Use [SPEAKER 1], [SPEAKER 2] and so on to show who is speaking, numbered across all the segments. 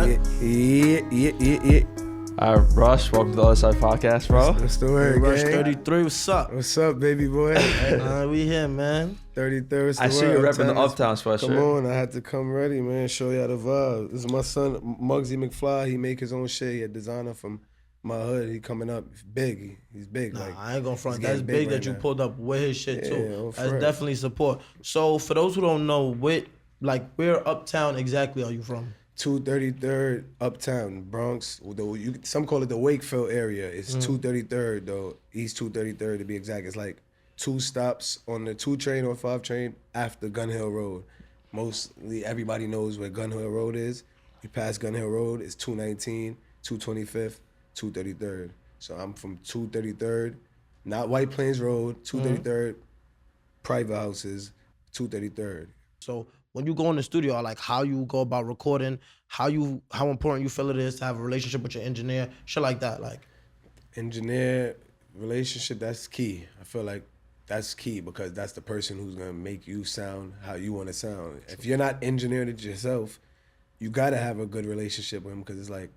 [SPEAKER 1] Yeah.
[SPEAKER 2] Rush, welcome to the Otherside podcast, bro.
[SPEAKER 1] What's the word,
[SPEAKER 3] Rush33, what's up?
[SPEAKER 1] What's up, baby boy?
[SPEAKER 3] We here, man.
[SPEAKER 1] 33rd.
[SPEAKER 2] I see you repping the Uptown sweatshirt.
[SPEAKER 1] Come on, I had to come ready, man. Show y'all the vibe. This is my son, Muggsy McFly. He make his own shit. He a designer from my hood. He coming up big. He's big.
[SPEAKER 3] Nah,
[SPEAKER 1] like,
[SPEAKER 3] I ain't gonna front. That's
[SPEAKER 1] big
[SPEAKER 3] big
[SPEAKER 1] right
[SPEAKER 3] that you
[SPEAKER 1] now.
[SPEAKER 3] pulled up with his shit
[SPEAKER 1] Yeah,
[SPEAKER 3] too. That's
[SPEAKER 1] friend.
[SPEAKER 3] definitely support. So for those who don't know, where uptown exactly are you from?
[SPEAKER 1] 233rd Uptown, Bronx. Some call it the Wakefield area. It's 233rd though, East 233rd to be exact. It's like 2 stops on the 2 train or 5 train after Gun Hill Road. Mostly everybody knows where Gun Hill Road is. You pass Gun Hill Road, it's 219, 225th, 233rd. So I'm from 233rd, not White Plains Road, 233rd, private houses, 233rd.
[SPEAKER 3] So when you go in the studio, like how you go about recording, how important you feel it is to have a relationship with your engineer, shit like that, like.
[SPEAKER 1] Engineer relationship, that's key. I feel like that's key because that's the person who's gonna make you sound how you wanna sound. If you're not engineering it yourself, you gotta have a good relationship with him because it's like,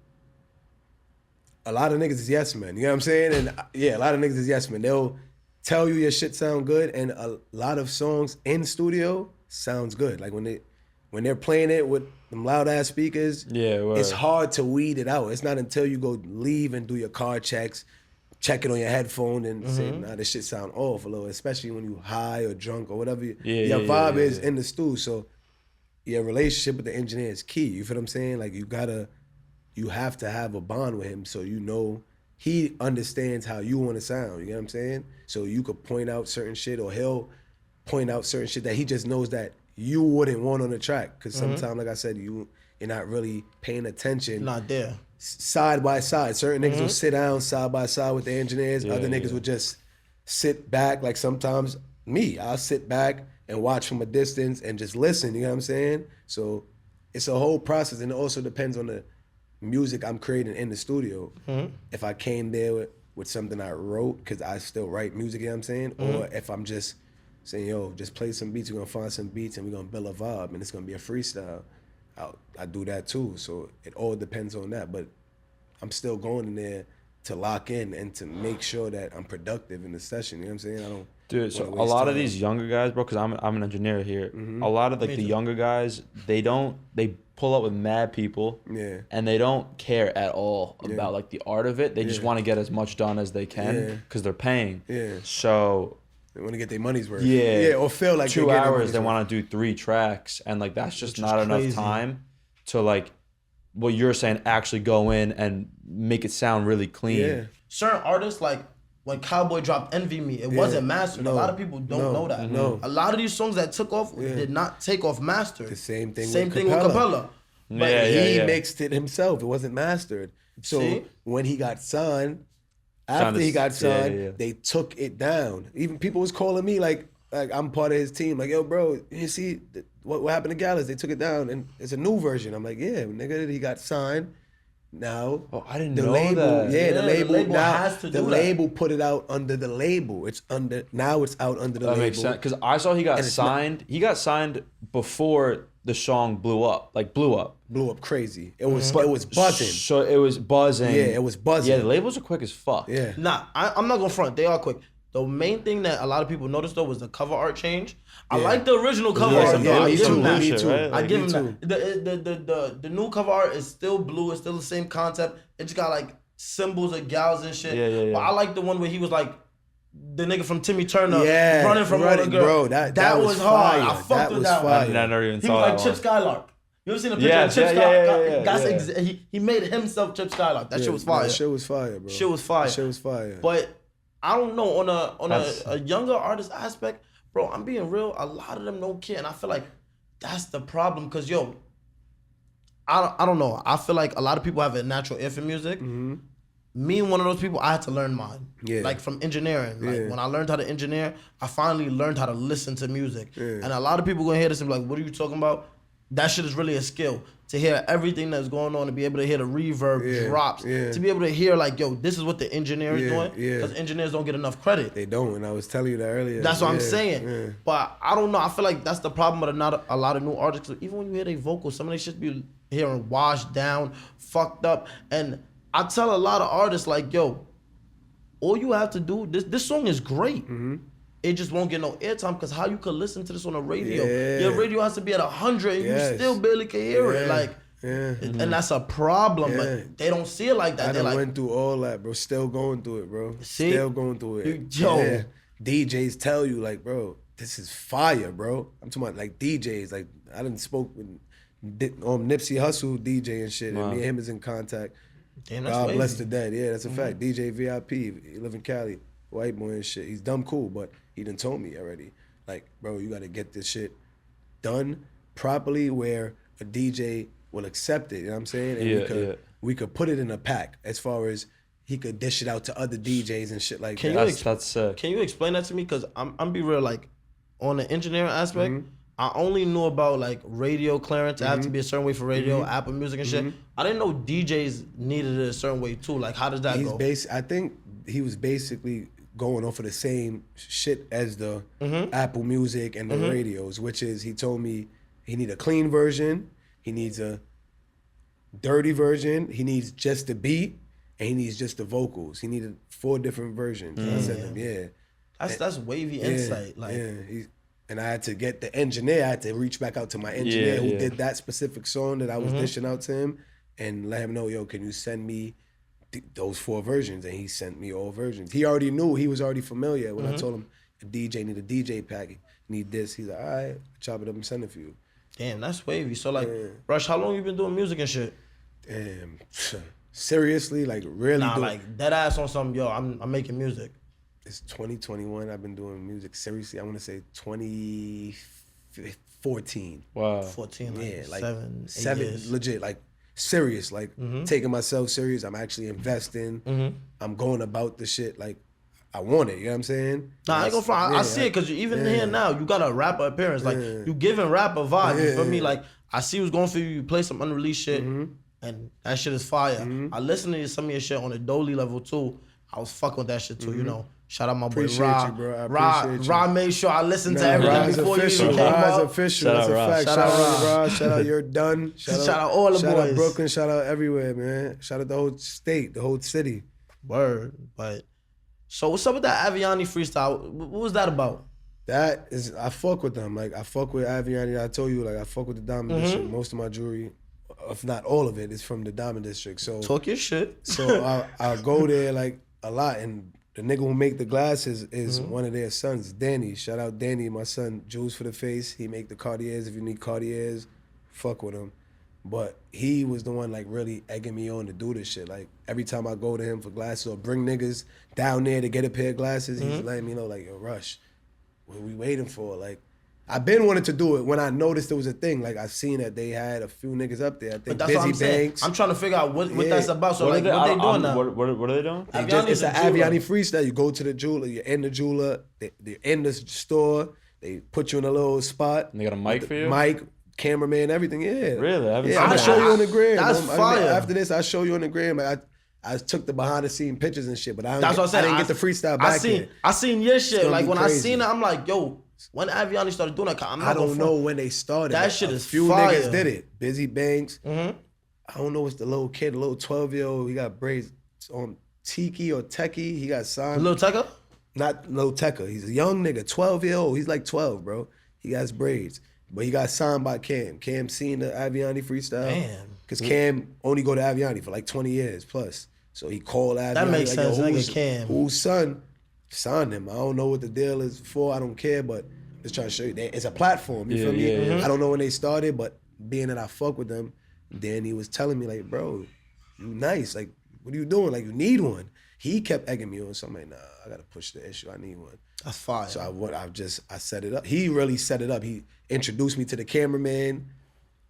[SPEAKER 1] a lot of niggas is yes men, you know what I'm saying? And yeah, a lot of niggas is yes men. They'll tell you your shit sound good, and a lot of songs in studio sounds good. Like when they're playing it with them loud ass speakers, it's hard to weed it out. It's not until you go leave and do your car checks, check it on your headphone and say, nah, this shit sound off a little, especially when you high or drunk or whatever your vibe is in the stew. So your relationship with the engineer is key. You feel what I'm saying? Like you have to have a bond with him so you know he understands how you want to sound. You know what I'm saying? So you could point out certain shit or he'll point out certain shit that he just knows that you wouldn't want on the track. Because sometimes, like I said, you're not really paying attention.
[SPEAKER 3] Not there.
[SPEAKER 1] Side by side. Certain niggas will sit down side by side with the engineers. Other niggas would just sit back. Like sometimes I'll sit back and watch from a distance and just listen. You know what I'm saying? So it's a whole process, and it also depends on the music I'm creating in the studio. If I came there with something I wrote, because I still write music, you know what I'm saying? Or if I'm just saying, yo, just play some beats, we're gonna find some beats and we're gonna build a vibe and it's gonna be a freestyle. I do that too. So it all depends on that. But I'm still going in there to lock in and to make sure that I'm productive in the session. You know what I'm saying? I don't.
[SPEAKER 2] Dude, so a lot of these younger guys, bro, because I'm an engineer here. A lot of like the younger guys, they pull up with mad people, and they don't care at all about like the art of it. They just want to get as much done as they can because they're paying. So
[SPEAKER 1] they want to get their money's worth. Or feel like
[SPEAKER 2] 2 hours they want to do 3 tracks, and like that's just not enough time to like what you're saying actually go in and make it sound really clean.
[SPEAKER 3] Certain artists, like when Cowboy dropped Envy Me, it wasn't mastered. A lot of people don't know that. A lot of these songs that took off did not take off mastered.
[SPEAKER 1] The same thing
[SPEAKER 3] with
[SPEAKER 1] Capella.
[SPEAKER 3] Capella.
[SPEAKER 1] But he mixed it himself. It wasn't mastered. So when he got signed, they took it down. Even people was calling me like I'm part of his team. Like, yo, bro, you see what happened to Gallus? They took it down and it's a new version. I'm like, yeah, nigga, he got signed. Now,
[SPEAKER 2] I didn't know that.
[SPEAKER 1] The label now
[SPEAKER 3] has to do
[SPEAKER 1] the
[SPEAKER 3] that.
[SPEAKER 1] label put it out under the label. It's out under the label.
[SPEAKER 2] That makes sense because I saw he got signed. He got signed before the song blew up.
[SPEAKER 1] Blew up crazy. It was buzzing.
[SPEAKER 2] So it was buzzing.
[SPEAKER 1] Yeah, it was buzzing.
[SPEAKER 2] Yeah, the labels are quick as fuck.
[SPEAKER 1] Yeah.
[SPEAKER 3] Nah, I'm not gonna front. They are quick. The main thing that a lot of people noticed though was the cover art change. I like the original cover art.
[SPEAKER 1] Me too.
[SPEAKER 3] I give him that. The new cover art is still blue. It's still the same concept. It just got like symbols of gals and shit.
[SPEAKER 2] Yeah.
[SPEAKER 3] But I like the one where he was like the nigga from Timmy Turner running from all the
[SPEAKER 1] Bro,
[SPEAKER 3] girl.
[SPEAKER 1] that was hard.
[SPEAKER 3] I fucked with that one.
[SPEAKER 2] I never even
[SPEAKER 3] He
[SPEAKER 2] saw
[SPEAKER 3] was like Chip Skylark. You ever seen a picture of Chip Skylark? He made himself Chip Skylark. That shit was fire.
[SPEAKER 1] That shit was fire, bro.
[SPEAKER 3] Shit was fire. But I don't know, on a younger artist aspect, bro, I'm being real, a lot of them don't care. And I feel like that's the problem. Cause yo, I don't know. I feel like a lot of people have a natural ear for music. Me, one of those people, I had to learn mine. Like from engineering. Like when I learned how to engineer, I finally learned how to listen to music. And a lot of people gonna hear this and be like, what are you talking about? That shit is really a skill. To hear everything that's going on, to be able to hear the reverb drops, to be able to hear like, yo, this is what the engineer is doing. Because engineers don't get enough credit.
[SPEAKER 1] They don't, and I was telling you that earlier.
[SPEAKER 3] That's what I'm saying. But I don't know. I feel like that's the problem with not a lot of new artists. Even when you hear their vocals, some of they shit be hearing washed down, fucked up. And I tell a lot of artists like, yo, all you have to do, this song is great. Mm-hmm. It just won't get no airtime because how you could listen to this on the radio? Yeah. Your radio has to be at 100 and you still barely can hear it. Like, and that's a problem. But they don't see it like that.
[SPEAKER 1] I went through all that, bro. Still going through it, bro. Still going through it.
[SPEAKER 3] Yo.
[SPEAKER 1] DJs tell you, like, bro, this is fire, bro. I'm talking about, like, DJs. Like, I done spoke with Nipsey Hussle DJ and shit. Wow. And me and him is in contact.
[SPEAKER 3] Damn, that's
[SPEAKER 1] God bless the dead. Yeah, that's a fact. DJ VIP. He live in Cali. White boy and shit. He's dumb cool, but he done told me already. Like, bro, you got to get this shit done properly where a DJ will accept it. You know what I'm saying? And we could put it in a pack as far as he could dish it out to other DJs and shit like that.
[SPEAKER 2] That's sick.
[SPEAKER 3] Can you explain that to me? Because I'm be real, like, on the engineering aspect, I only knew about, like, radio clearance. It had to be a certain way for radio, Apple Music and shit. I didn't know DJs needed it a certain way, too. Like, how does that go?
[SPEAKER 1] I think he was basically going off of the same shit as the Apple Music and the radios, which is, he told me he need a clean version, he needs a dirty version, he needs just the beat, and he needs just the vocals. He needed 4 different versions. I said to him,
[SPEAKER 3] that's wavy insight. Like,
[SPEAKER 1] and I had to get the engineer, I had to reach back out to my engineer who did that specific song that I was dishing out to him and let him know, yo, can you send me those 4 versions? And he sent me all versions. He already knew, he was already familiar. When I told him a DJ need a DJ pack, need this, he's like, all right, chop it up and send it for you.
[SPEAKER 3] Damn, that's wavy. So like, Rush, how long you been doing music and shit?
[SPEAKER 1] Damn, seriously, like really
[SPEAKER 3] like dead ass on something, yo, I'm making music.
[SPEAKER 1] It's 2021, I've been doing music seriously, I want to say 2014.
[SPEAKER 2] Wow.
[SPEAKER 3] 14, like,
[SPEAKER 1] like
[SPEAKER 3] 7 years.
[SPEAKER 1] Legit, like serious, like taking myself serious. I'm actually investing. I'm going about the shit like I want it. You know what I'm saying?
[SPEAKER 3] Nah, I ain't gonna fly. I see it because even here now, you got a rapper appearance. Like you giving rap a vibe. You feel me? Like I see what's going for you. You play some unreleased shit, and that shit is fire. I listen to some of your shit on a Dolly level too. I was fucking with that shit too. You know. Shout out my boy Ra. Ra made sure I listened to everything before you even came up.
[SPEAKER 1] Official. That's a fact. Shout out Ra. Shout out You're Done. Shout
[SPEAKER 3] out all the boys.
[SPEAKER 1] Shout out Brooklyn. Shout out everywhere, man. Shout out the whole state, the whole city.
[SPEAKER 3] Word. But so what's up with that Aviani freestyle? What was that about?
[SPEAKER 1] That is, I fuck with them. Like I fuck with Aviani. I told you, like I fuck with the Diamond District. Most of my jewelry, if not all of it, is from the Diamond District. So
[SPEAKER 3] talk your shit.
[SPEAKER 1] So I go there like a lot and. The nigga who make the glasses is one of their sons, Danny. Shout out Danny, my son, Jewels for the Face. He make the Cartiers. If you need Cartiers, fuck with him. But he was the one like really egging me on to do this shit. Like every time I go to him for glasses or bring niggas down there to get a pair of glasses, he's letting me know like, yo, Rush, what are we waiting for? Like, I've been wanting to do it when I noticed there was a thing. Like I seen that they had a few niggas up there. I think Busy Banks.
[SPEAKER 3] I'm trying to figure out what that's about. So what they doing now?
[SPEAKER 2] What are they doing?
[SPEAKER 1] It's an Aviani freestyle. You go to the jeweler, you're in the jeweler, they're in the store, they put you in a little spot.
[SPEAKER 2] And they got a mic for you?
[SPEAKER 1] Mic, cameraman, everything, yeah.
[SPEAKER 2] Really?
[SPEAKER 1] I'm gonna show you on the gram.
[SPEAKER 3] That's fire.
[SPEAKER 1] After this, I'll show you on the gram. Like, I took the behind the scene pictures and shit, but I didn't get the freestyle back in.
[SPEAKER 3] I seen your shit. Like when crazy. I seen it, I'm like, yo, when Aviani started doing that,
[SPEAKER 1] I don't know when they started.
[SPEAKER 3] That shit is
[SPEAKER 1] few
[SPEAKER 3] fire.
[SPEAKER 1] Niggas did it. Busy Banks. I don't know what's the little kid, the little 12-year-old. He got braids on Tiki or Techie. He got signed.
[SPEAKER 3] Little Tekka?
[SPEAKER 1] Not Little Tekka. He's a young nigga, 12-year-old. He's like 12, bro. He got his braids. But he got signed by Cam. Cam seen the Aviani freestyle.
[SPEAKER 3] Damn.
[SPEAKER 1] Because Cam only go to Aviani for like 20 years plus. So he called Aviani.
[SPEAKER 3] That makes sense, nigga Cam.
[SPEAKER 1] Whose son signed him? I don't know what the deal is for. I don't care, but just trying to show you. It's a platform, you feel me? I don't know when they started, but being that I fuck with them, Danny was telling me, like, bro, you nice. Like, what are you doing? Like, you need one. He kept egging me on, so I'm like, nah, I got to push the issue. I need one.
[SPEAKER 3] That's fire.
[SPEAKER 1] So I set it up. He really set it up. He introduced me to the cameraman,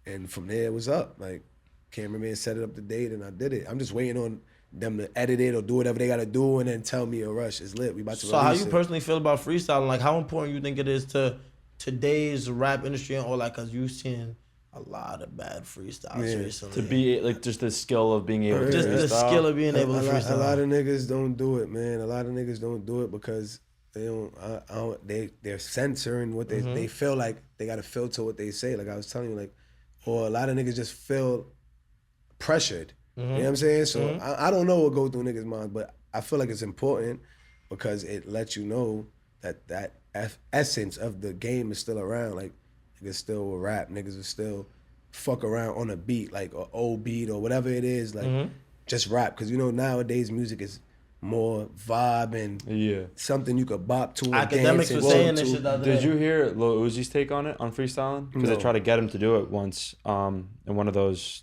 [SPEAKER 1] and from there it was up. Like, cameraman set it up the date, and I did it. I'm just waiting on them to edit it or do whatever they gotta do and then tell me, yo, Rush, it's lit. We about to release it.
[SPEAKER 3] So how you personally feel about freestyling? Like how important you think it is to today's rap industry and all that? Cause you've seen a lot of bad freestyles recently.
[SPEAKER 2] To be like just the skill of being able to
[SPEAKER 3] just
[SPEAKER 2] freestyle.
[SPEAKER 3] The skill of being able to freestyle.
[SPEAKER 1] A lot of niggas don't do it, man. A lot of niggas don't do it because they don't. They're censoring what they feel like they gotta filter what they say. Like I was telling you, like or a lot of niggas just feel pressured. You know what I'm saying? So I don't know what goes through niggas' minds, but I feel like it's important because it lets you know that essence of the game is still around. Like, niggas still will rap, niggas will still fuck around on a beat, like an old beat or whatever it is, like just rap. Because, you know, nowadays music is more vibe and something you could bop to and
[SPEAKER 3] Academics
[SPEAKER 1] dance
[SPEAKER 3] were saying this shit.
[SPEAKER 2] Did you hear Lil Uzi's take on it, on freestyling? Because I tried to get him to do it once in one of those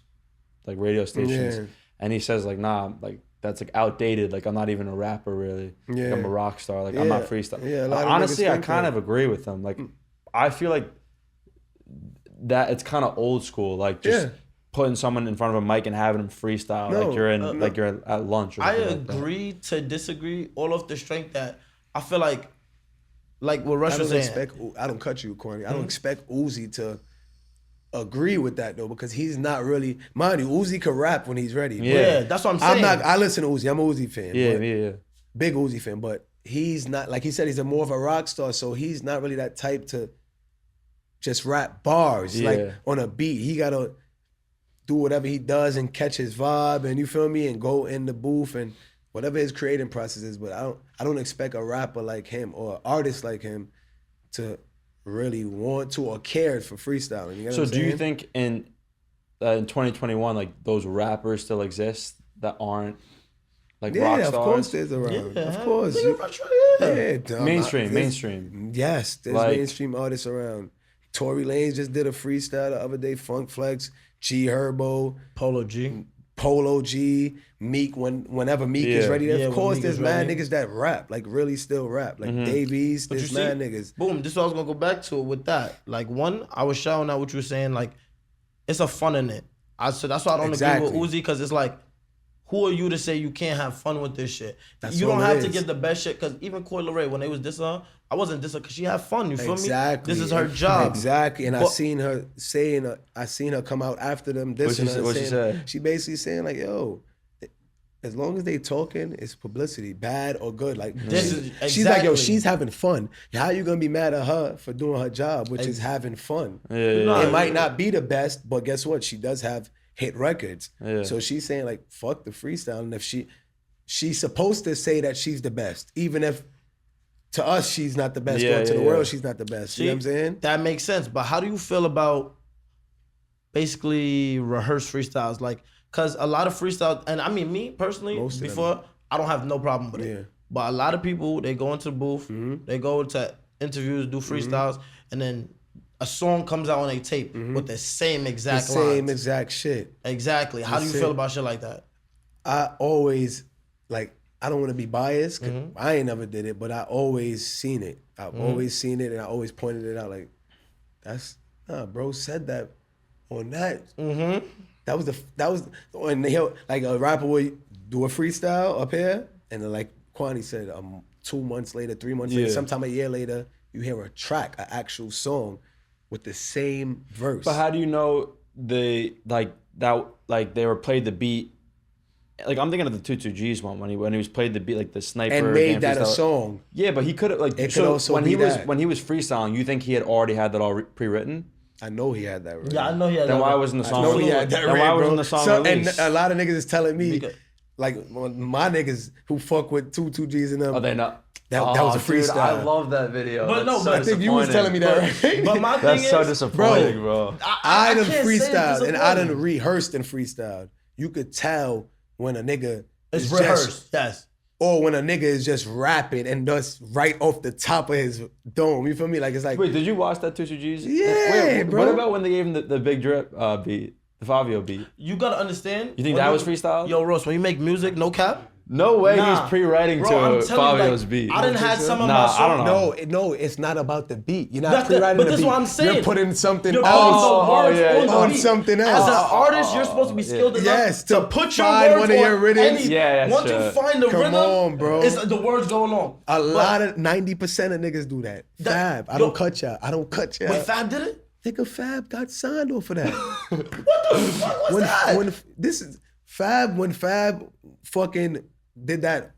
[SPEAKER 2] like radio stations, and he says like, nah, like that's like outdated. Like I'm not even a rapper really. Like, I'm a rock star. Like I'm not freestyling. Honestly, I kind of agree with him. Like I feel like that it's kind of old school. Like just putting someone in front of a mic and having them freestyle like you're in like you're at lunch. Or
[SPEAKER 3] I agree to disagree. All of the strength that I feel like what Rush was saying.
[SPEAKER 1] I don't cut you, Corny. I don't expect Uzi to agree with that though, because he's not really, mind you, Uzi can rap when he's ready.
[SPEAKER 3] Yeah, that's what I'm saying.
[SPEAKER 1] I listen to Uzi. I'm a Uzi fan.
[SPEAKER 2] Yeah.
[SPEAKER 1] Big Uzi fan, but he's not, like he said, he's more of a rock star, so he's not really that type to just rap bars like on a beat. He gotta do whatever he does and catch his vibe, and you feel me, and go in the booth and whatever his creating process is. But I don't expect a rapper like him or an artist like him to really want to or care for freestyling. You know
[SPEAKER 2] so do you think in 2021 like those rappers still exist that aren't like rock stars?
[SPEAKER 1] Of course there's around. Of course.
[SPEAKER 2] Mainstream.
[SPEAKER 1] Yes, there's like, mainstream artists around. Tory Lanez just did a freestyle the other day. Funk Flex, G Herbo, Polo G, Meek. Whenever Meek is ready, of course there's mad niggas that rap, like really still rap, like Davies. There's mad niggas.
[SPEAKER 3] Boom. This is what I was gonna go back to with that. Like one, I was shouting out what you were saying. Like it's a fun in it. So that's why I don't agree with Uzi, because it's like, who are you to say you can't have fun with this shit? You don't have to get the best shit, because even Coi Leray, when they was dissing her, I wasn't dissing because she had fun, you feel me? This is her job.
[SPEAKER 1] Exactly, and I seen her saying, I seen her come out after them dissing her. What she said? She basically saying like, yo, as long as they talking, it's publicity, bad or good. Like she's like, yo, she's having fun. How you gonna be mad at her for doing her job, which is having fun? It might not be the best, but guess what? She does have hit records. So she's saying like, fuck the freestyle. And if she's supposed to say that she's the best, even if to us she's not the best, or to the world she's not the best. See, you know what I'm saying?
[SPEAKER 3] That makes sense. But how do you feel about basically rehearsed freestyles? Like, cause a lot of freestyle, and I mean me personally, before, I don't have no problem with it. But a lot of people, they go into the booth, they go to interviews, do freestyles, and then a song comes out on a tape with the same exact lines.
[SPEAKER 1] Same exact shit.
[SPEAKER 3] Exactly. How do you feel about shit like that?
[SPEAKER 1] I always, like, I don't want to be biased, cause I ain't never did it, but I always seen it. I've always seen it, and I always pointed it out like, bro said that on that. That was, and he'll, like a rapper would do a freestyle up here, and then like Kwani said, 2 months later, 3 months later, sometime a year later, you hear a track, an actual song with the same verse.
[SPEAKER 2] But how do you know they were played the beat? Like I'm thinking of the 22G's one when he was played the beat, like the sniper
[SPEAKER 1] and made that a song.
[SPEAKER 2] Yeah, but he could have like,
[SPEAKER 1] it could also
[SPEAKER 2] when he was freestyling, you think he had already had that all pre-written?
[SPEAKER 1] I know he had that written.
[SPEAKER 3] Yeah, I know he had that.
[SPEAKER 2] Then why wasn't the song?
[SPEAKER 1] I know he had that written,
[SPEAKER 2] why wasn't the song released?
[SPEAKER 1] And a lot of niggas is telling me, like my niggas who fuck with 22G's and them.
[SPEAKER 2] Oh, they not.
[SPEAKER 1] That was a freestyle.
[SPEAKER 2] Dude, I love that video.
[SPEAKER 3] But
[SPEAKER 2] that's
[SPEAKER 3] no,
[SPEAKER 1] I think you was telling me that. Right?
[SPEAKER 3] But my thing
[SPEAKER 2] that's
[SPEAKER 3] is,
[SPEAKER 2] so disappointing, bro.
[SPEAKER 1] I done freestyled and I done rehearsed and freestyled. You could tell when a nigga
[SPEAKER 3] is rehearsed, yes.
[SPEAKER 1] Or when a nigga is just rapping and just right off the top of his dome. You feel me? Like it's like.
[SPEAKER 2] Wait, did you watch that 22G's?
[SPEAKER 1] Yeah, bro.
[SPEAKER 2] What about when they gave him the big drip beat, the Fabio beat?
[SPEAKER 3] You gotta understand.
[SPEAKER 2] You think that was freestyle?
[SPEAKER 3] Yo, Ross, when you make music, no cap.
[SPEAKER 2] No way he's pre-writing to Fabio's beat.
[SPEAKER 3] I didn't have some of my songs.
[SPEAKER 2] I don't know.
[SPEAKER 1] No, it's not about the beat. You're not pre-writing the beat.
[SPEAKER 3] But this is what I'm saying.
[SPEAKER 1] You're putting something
[SPEAKER 3] else
[SPEAKER 1] on something else.
[SPEAKER 3] As an artist, you're supposed to be skilled enough to put your words
[SPEAKER 1] one of your rhythms.
[SPEAKER 3] Once you find the rhythm,
[SPEAKER 1] come on, bro.
[SPEAKER 3] It's the words going on.
[SPEAKER 1] A lot of 90% of niggas do that. Fab, I don't cut y'all.
[SPEAKER 3] When Fab did it?
[SPEAKER 1] Nigga, Fab got signed off of that.
[SPEAKER 3] What the fuck was that?
[SPEAKER 1] When Fab fucking did that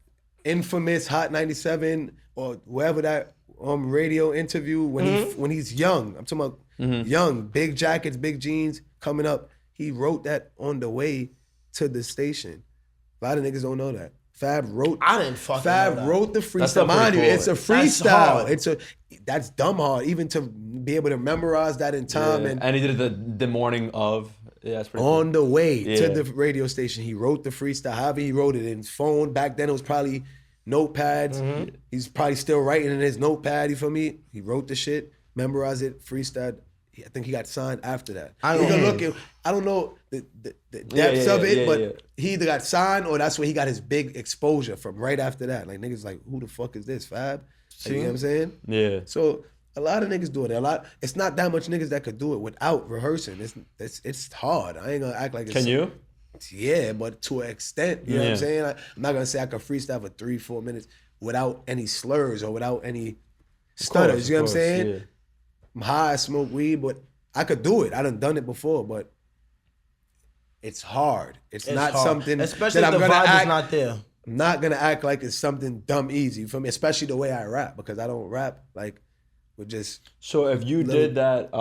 [SPEAKER 1] infamous Hot 97 or wherever that radio interview when he's young. I'm talking about young, big jackets, big jeans, coming up. He wrote that on the way to the station. A lot of niggas don't know that. Fab wrote.
[SPEAKER 3] I didn't fucking know that.
[SPEAKER 1] Fab wrote the freestyle. Mind you, it's a freestyle. That's dumb hard. Even to be able to memorize that in time.
[SPEAKER 2] Yeah. And he did it the morning of. Yeah, that's pretty
[SPEAKER 1] on the way to the radio station. He wrote the freestyle. However he wrote it in his phone. Back then it was probably notepads. He's probably still writing in his notepad. You feel me? He wrote the shit, memorized it, freestyled. I think he got signed after that. I don't know the depths of it, but he either got signed or that's where he got his big exposure from right after that. Like niggas like, who the fuck is this, Fab? Like, you know what I'm saying? Yeah. So a lot of niggas do it. It's not that much niggas that could do it without rehearsing. It's hard. I ain't gonna act like it's.
[SPEAKER 2] Can you?
[SPEAKER 1] Yeah, but to an extent, you know what I'm saying? I'm not gonna say I could freestyle for 3-4 minutes without any slurs or without any stutters. You know what I'm saying? Yeah. I'm high, I smoke weed, but I could do it. I done it before, but it's hard. It's not hard. Something
[SPEAKER 3] especially
[SPEAKER 1] that
[SPEAKER 3] if the vibe is not there.
[SPEAKER 1] I'm not gonna act like it's something dumb easy for me, especially the way I rap, because I don't rap like with just.
[SPEAKER 2] So if you did that,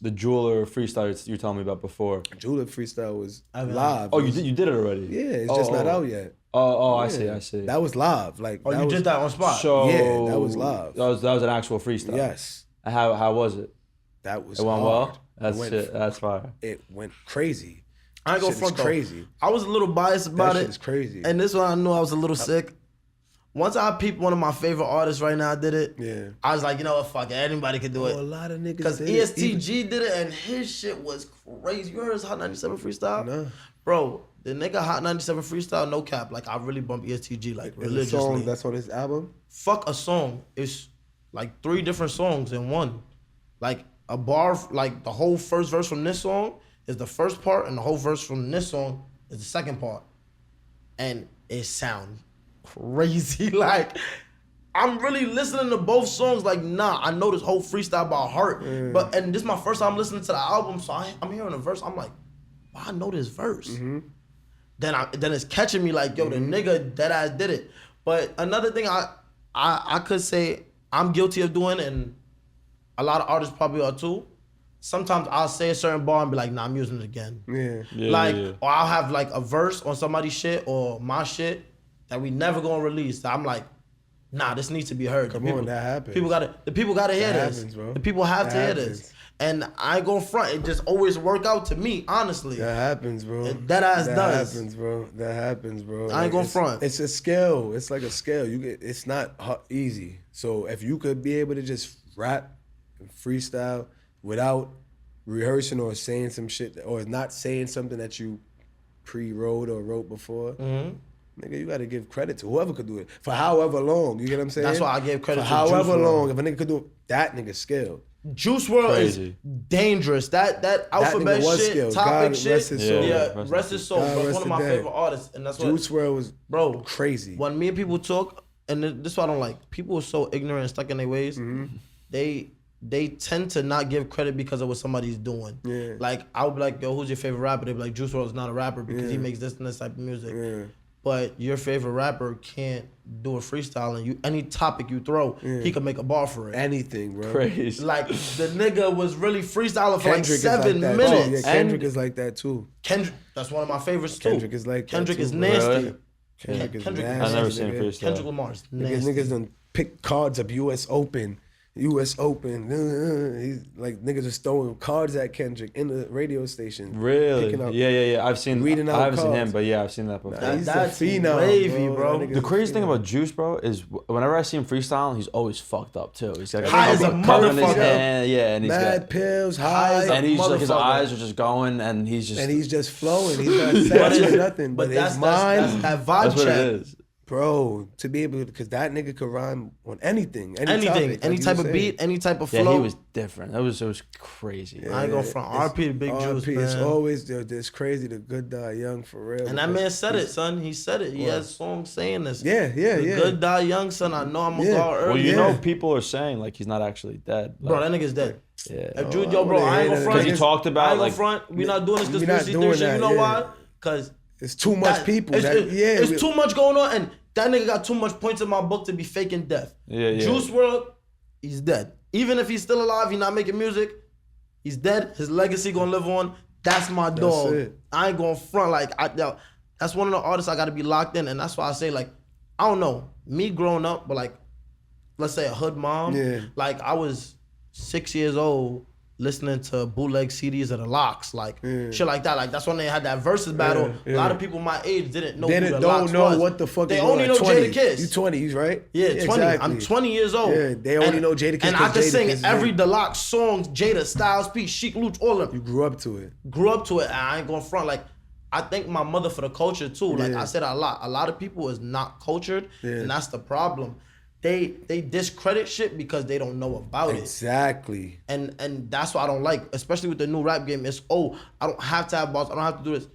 [SPEAKER 2] the Jeweler freestyle you were telling me about before.
[SPEAKER 1] Jeweler freestyle was live.
[SPEAKER 2] Oh, you did it already?
[SPEAKER 1] Yeah, it's just not out yet.
[SPEAKER 2] Oh,
[SPEAKER 1] yeah.
[SPEAKER 2] I see.
[SPEAKER 1] That was live. Like,
[SPEAKER 3] you did that on spot?
[SPEAKER 2] So
[SPEAKER 1] yeah, that was live.
[SPEAKER 2] That was an actual freestyle.
[SPEAKER 1] Yes.
[SPEAKER 2] How was it?
[SPEAKER 1] That was.
[SPEAKER 2] It went
[SPEAKER 1] hard.
[SPEAKER 2] well. That's fire.
[SPEAKER 1] It went crazy.
[SPEAKER 3] I ain't gonna front though.
[SPEAKER 1] Crazy.
[SPEAKER 3] I was a little biased about it.
[SPEAKER 1] It's crazy.
[SPEAKER 3] And this one I knew I was a little sick. Once I peeped one of my favorite artists right now did it, I was like, you know what, fuck it, anybody could do it.
[SPEAKER 1] A lot of niggas
[SPEAKER 3] because ESTG did it and his shit was crazy. You heard his Hot 97 freestyle?
[SPEAKER 1] No.
[SPEAKER 3] Bro, the nigga Hot 97 freestyle, no cap. Like I really bump ESTG like religiously.
[SPEAKER 1] Song that's on his album?
[SPEAKER 3] Fuck a song. It's like 3 different songs in one. Like a bar, like the whole first verse from this song is the first part and the whole verse from this song is the second part. And it sounds crazy. Like, I'm really listening to both songs like, nah, I know this whole freestyle by heart. And this is my first time listening to the album, so I'm hearing a verse, I'm like, oh, I know this verse. Then it's catching me like, yo, the nigga deadass did it. But another thing I could say I'm guilty of doing, and a lot of artists probably are too, sometimes I'll say a certain bar and be like, nah, I'm using it again. Or I'll have like a verse on somebody's shit or my shit that we never gonna release. That I'm like, nah, this needs to be heard.
[SPEAKER 1] Come on, that happens.
[SPEAKER 3] The people gotta hear
[SPEAKER 1] that
[SPEAKER 3] this.
[SPEAKER 1] Happens, bro.
[SPEAKER 3] The people have to hear this. And I ain't gonna front. It just always work out to me, honestly.
[SPEAKER 1] That happens, bro.
[SPEAKER 3] That ass does.
[SPEAKER 1] That happens, bro. That happens, bro.
[SPEAKER 3] I ain't gonna front.
[SPEAKER 1] It's a skill. It's like a skill. It's not easy. So if you could be able to just rap and freestyle without rehearsing or saying some shit or not saying something that you pre-wrote or wrote before, nigga, you gotta give credit to whoever could do it for however long. You get what I'm saying?
[SPEAKER 3] That's why I gave credit
[SPEAKER 1] for
[SPEAKER 3] to
[SPEAKER 1] however
[SPEAKER 3] Juice
[SPEAKER 1] long. If a nigga could do it, that nigga skilled.
[SPEAKER 3] Juice WRLD is dangerous. That alphabet shit,
[SPEAKER 1] skilled.
[SPEAKER 3] topic
[SPEAKER 1] God
[SPEAKER 3] shit.
[SPEAKER 1] Rest his soul.
[SPEAKER 3] Rest his soul. Bro, one of my favorite artists, and that's what
[SPEAKER 1] Juice WRLD was crazy.
[SPEAKER 3] When me and people talk, and this is what I don't like. People are so ignorant and stuck in their ways. They tend to not give credit because of what somebody's doing. Yeah. Like I would be like, yo, who's your favorite rapper? They'd be like, Juice WRLD is not a rapper because he makes this and this type of music. Yeah. But your favorite rapper can't do a freestyle, and any topic you throw, he can make a bar for it.
[SPEAKER 1] Anything, bro.
[SPEAKER 2] Crazy.
[SPEAKER 3] Like the nigga was really freestyling for
[SPEAKER 1] Kendrick
[SPEAKER 3] like 7 minutes.
[SPEAKER 1] Oh, yeah, Kendrick is like that too.
[SPEAKER 3] Kendrick, that's one of my favorites too.
[SPEAKER 1] Kendrick is like
[SPEAKER 3] Kendrick
[SPEAKER 1] that
[SPEAKER 3] is
[SPEAKER 1] too,
[SPEAKER 3] nasty.
[SPEAKER 1] Really? Kendrick is nasty.
[SPEAKER 2] I've never seen freestyle.
[SPEAKER 3] Kendrick Lamar's nasty.
[SPEAKER 1] Niggas done pick cards up US Open. He's like niggas are throwing cards at Kendrick in the radio station.
[SPEAKER 2] Really? Yeah. I've seen.
[SPEAKER 1] Reading out
[SPEAKER 2] I haven't
[SPEAKER 1] cards.
[SPEAKER 2] seen him, but yeah, I've seen that before.
[SPEAKER 3] That's wavy, bro.
[SPEAKER 2] The crazy thing about Juice, bro, is whenever I see him freestyling, he's always fucked up too. He's got
[SPEAKER 3] high as a motherfucker.
[SPEAKER 2] And he's
[SPEAKER 1] mad
[SPEAKER 2] got
[SPEAKER 1] pills, high,
[SPEAKER 2] and he's like his eyes are just going, and he's just
[SPEAKER 1] flowing. He's not saying nothing, but his mind.
[SPEAKER 3] That's that vibe
[SPEAKER 2] that's
[SPEAKER 3] check.
[SPEAKER 2] what it is.
[SPEAKER 1] Bro, to be able to, because that nigga could rhyme on anything,
[SPEAKER 3] any
[SPEAKER 1] topic,
[SPEAKER 3] any type of beat, any type of flow.
[SPEAKER 2] Yeah, he was different. It was crazy.
[SPEAKER 3] I ain't going from RP to Big Juice, man.
[SPEAKER 1] It's always this crazy, the good die young for real.
[SPEAKER 3] And that man said it, son. He said it. He has songs saying this.
[SPEAKER 1] Yeah.
[SPEAKER 3] The good die young, son. I know I'm gonna go early.
[SPEAKER 2] Well, you know, people are saying like he's not actually dead. Like,
[SPEAKER 3] bro, that nigga's dead.
[SPEAKER 2] Yeah.
[SPEAKER 3] If Jude, I ain't gonna front.
[SPEAKER 2] Because he talked about
[SPEAKER 3] I ain't
[SPEAKER 2] like
[SPEAKER 3] gonna front. We not doing this conspiracy theory shit. You know why? Because
[SPEAKER 1] it's too much people.
[SPEAKER 3] It's too much going on, and that nigga got too much points in my book to be faking death.
[SPEAKER 2] Yeah.
[SPEAKER 3] Juice WRLD, he's dead. Even if he's still alive, he's not making music. He's dead. His legacy gonna live on. That's my dog. I ain't gonna front like that's one of the artists I gotta be locked in, and that's why I say like I don't know me growing up, but like let's say a hood mom. Yeah. Like I was 6 years old listening to bootleg CDs of the Locks, like shit like that. Like that's when they had that versus battle. A lot of people my age didn't know who the Locks
[SPEAKER 1] know
[SPEAKER 3] was.
[SPEAKER 1] What the fuck.
[SPEAKER 3] They only know Jadakiss.
[SPEAKER 1] You 20s, right?
[SPEAKER 3] Yeah, 20. Exactly. I'm 20 years old.
[SPEAKER 1] Yeah, they only know Jadakiss.
[SPEAKER 3] And I can sing every Deluxe song, Jada, Styles P, Sheek Luch, all of them.
[SPEAKER 1] You grew up to it.
[SPEAKER 3] And I ain't going front. Like I thank my mother for the culture too. Like I said a lot of people is not cultured, and that's the problem. They discredit shit because they don't know about it.
[SPEAKER 1] Exactly.
[SPEAKER 3] And that's what I don't like, especially with the new rap game. It's I don't have to have bars. I don't have to do this.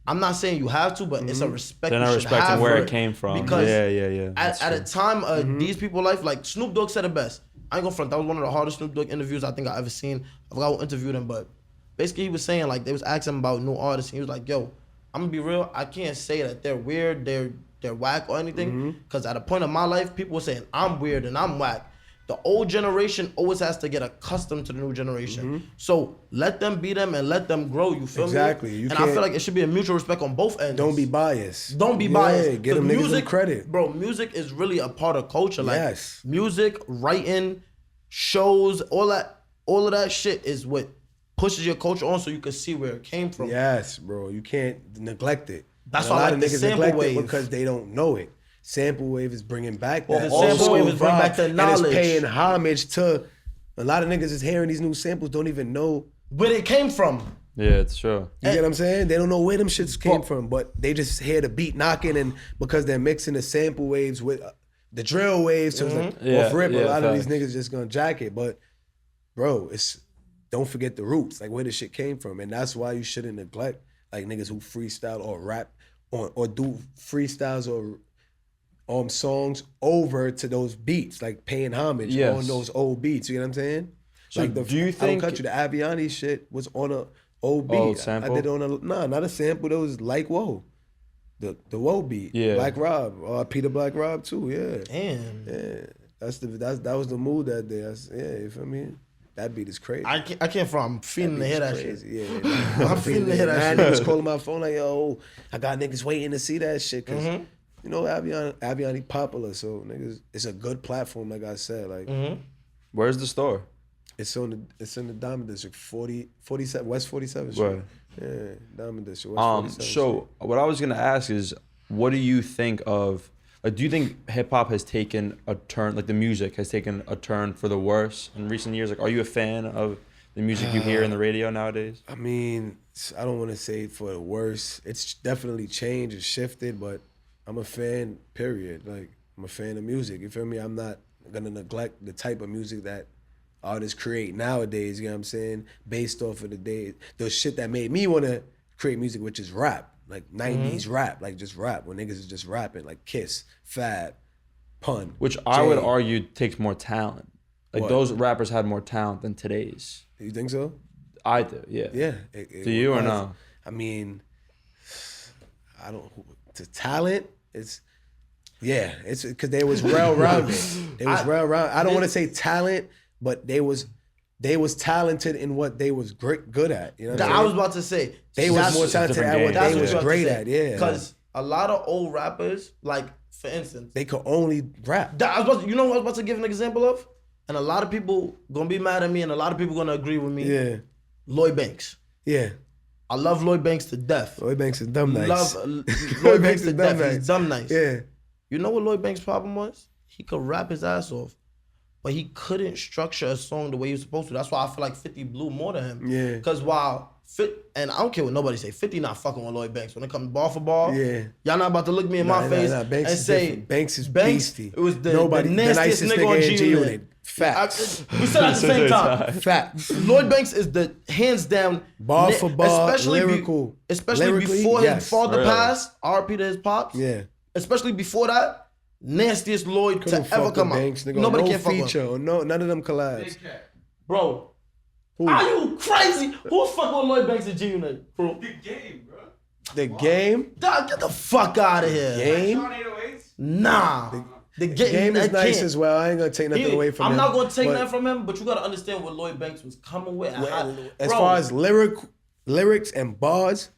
[SPEAKER 3] I'm not saying you have to, but it's a respect.
[SPEAKER 2] They're not respecting where it came from.
[SPEAKER 3] Because
[SPEAKER 2] yeah.
[SPEAKER 3] At a time, these people life, like Snoop Dogg said it best. I ain't gonna front. That was one of the hardest Snoop Dogg interviews I think I ever seen. I forgot who interviewed him, but basically he was saying like they was asking him about new artists, and he was like, "Yo, I'm gonna be real. I can't say that they're weird. They're whack or anything, because at a point in my life, people were saying I'm weird and I'm whack. The old generation always has to get accustomed to the new generation. So let them be them and let them grow. You feel me?
[SPEAKER 1] Exactly.
[SPEAKER 3] And I feel like it should be a mutual respect on both ends.
[SPEAKER 1] Don't be biased.
[SPEAKER 3] Don't be biased.
[SPEAKER 1] Get them niggas some credit,
[SPEAKER 3] bro. Music is really a part of culture. Like music, writing, shows, all of that shit is what pushes your culture on, so you can see where it came from.
[SPEAKER 1] Yes, bro. You can't neglect it.
[SPEAKER 3] That's why I like the sample wave,
[SPEAKER 1] because they don't know it. Sample wave is bringing back
[SPEAKER 3] that. The sample wave is bringing back the knowledge.
[SPEAKER 1] And it's paying homage to a lot of niggas is hearing these new samples, don't even know
[SPEAKER 3] where they came from.
[SPEAKER 2] Yeah, it's true.
[SPEAKER 1] You get what I'm saying? They don't know where them shits came from, but they just hear the beat knocking, and because they're mixing the sample waves with the drill waves, so it's like off rip. A lot of these niggas just gonna jack it. But bro, don't forget the roots, like where the shit came from, and that's why you shouldn't neglect like niggas who freestyle or rap or do freestyles or songs over to those beats, like paying homage on those old beats. You know what I'm saying?
[SPEAKER 2] So
[SPEAKER 1] like
[SPEAKER 2] do you think
[SPEAKER 1] I don't cut you, the Aviani shit was on a old beat.
[SPEAKER 2] Old sample?
[SPEAKER 1] I did it on not a sample. That was like Whoa, the Whoa beat. Yeah, Black Rob, Peter Black Rob too. Yeah,
[SPEAKER 3] damn.
[SPEAKER 1] Yeah, that was the mood that day. You feel me? That beat is crazy.
[SPEAKER 3] I can't front. I'm feeling to hear that shit.
[SPEAKER 1] Yeah, I'm feeling to hear that shit. Niggas calling my phone like, yo, I got niggas waiting to see that shit. Cause you know Aviani popular, so niggas, it's a good platform. Like I said, like
[SPEAKER 2] where's the store?
[SPEAKER 1] It's in the Diamond District, 47 West 47th Street.
[SPEAKER 2] Right.
[SPEAKER 1] Yeah, Diamond District. West 47th
[SPEAKER 2] so
[SPEAKER 1] Street.
[SPEAKER 2] What I was gonna ask is, what do you think of? Like, do you think hip hop has taken a turn? Like the music has taken a turn for the worse in recent years? Like, are you a fan of the music you hear in the radio nowadays?
[SPEAKER 1] I mean, I don't want to say for the worse. It's definitely changed and shifted, but I'm a fan. Period. Like I'm a fan of music. You feel me? I'm not gonna neglect the type of music that artists create nowadays. You know what I'm saying? Based off of the shit that made me want to create music, which is rap. Like 90s rap, like just rap, when niggas is just rapping, like Kiss, Fab, Pun.
[SPEAKER 2] Which I would argue takes more talent. Like those rappers had more talent than today's.
[SPEAKER 1] You think so?
[SPEAKER 2] I do, yeah.
[SPEAKER 1] Yeah.
[SPEAKER 2] Do you or no?
[SPEAKER 1] I mean, I don't, to talent, it's because they was well-rounded. I don't want to say talent, but they was talented in what they was good at. You know what
[SPEAKER 3] I was about to say.
[SPEAKER 1] They was more talented at what they was great at, yeah.
[SPEAKER 3] Because a lot of old rappers, like, for instance.
[SPEAKER 1] They could only rap.
[SPEAKER 3] You know what I was about to give an example of? And a lot of people gonna be mad at me and a lot of people gonna agree with me.
[SPEAKER 1] Yeah.
[SPEAKER 3] Lloyd Banks.
[SPEAKER 1] Yeah.
[SPEAKER 3] I love Lloyd Banks to death.
[SPEAKER 1] Lloyd Banks is dumb nice.
[SPEAKER 3] Lloyd Banks to death. He's dumb nice.
[SPEAKER 1] Yeah.
[SPEAKER 3] You know what Lloyd Banks' problem was? He could rap his ass off, but he couldn't structure a song the way he was supposed to. That's why I feel like 50 blew more than him.
[SPEAKER 1] Yeah.
[SPEAKER 3] Because and I don't care what nobody say, 50 not fucking with Lloyd Banks. When it comes ball for ball,
[SPEAKER 1] yeah.
[SPEAKER 3] Y'all not about to look me in my face and say,
[SPEAKER 1] Banks is beastie.
[SPEAKER 3] It was the nastiest nigga on G-Unit.
[SPEAKER 1] Facts.
[SPEAKER 3] We said at the same time.
[SPEAKER 1] Facts.
[SPEAKER 3] Lloyd Banks is the hands down
[SPEAKER 1] bar for bar, lyrical.
[SPEAKER 3] Especially before his father passed, RP to his pops.
[SPEAKER 1] Yeah.
[SPEAKER 3] Especially before that, nastiest Lloyd to ever come out. Nobody can fuck with him.
[SPEAKER 1] No, none of them collabs.
[SPEAKER 3] Bro. Who? Are you crazy? Who's fucking with Lloyd Banks and G-Unit, bro?
[SPEAKER 4] The Game, bro.
[SPEAKER 1] The Game?
[SPEAKER 3] Dog, get the fuck out of here.
[SPEAKER 1] Game?
[SPEAKER 4] Sean 808s?
[SPEAKER 3] Nah. The
[SPEAKER 1] game is nice as well. I ain't gonna take nothing away from him.
[SPEAKER 3] I'm not gonna take nothing from him, but you gotta understand what Lloyd Banks was coming with.
[SPEAKER 1] As far as lyrics and bars,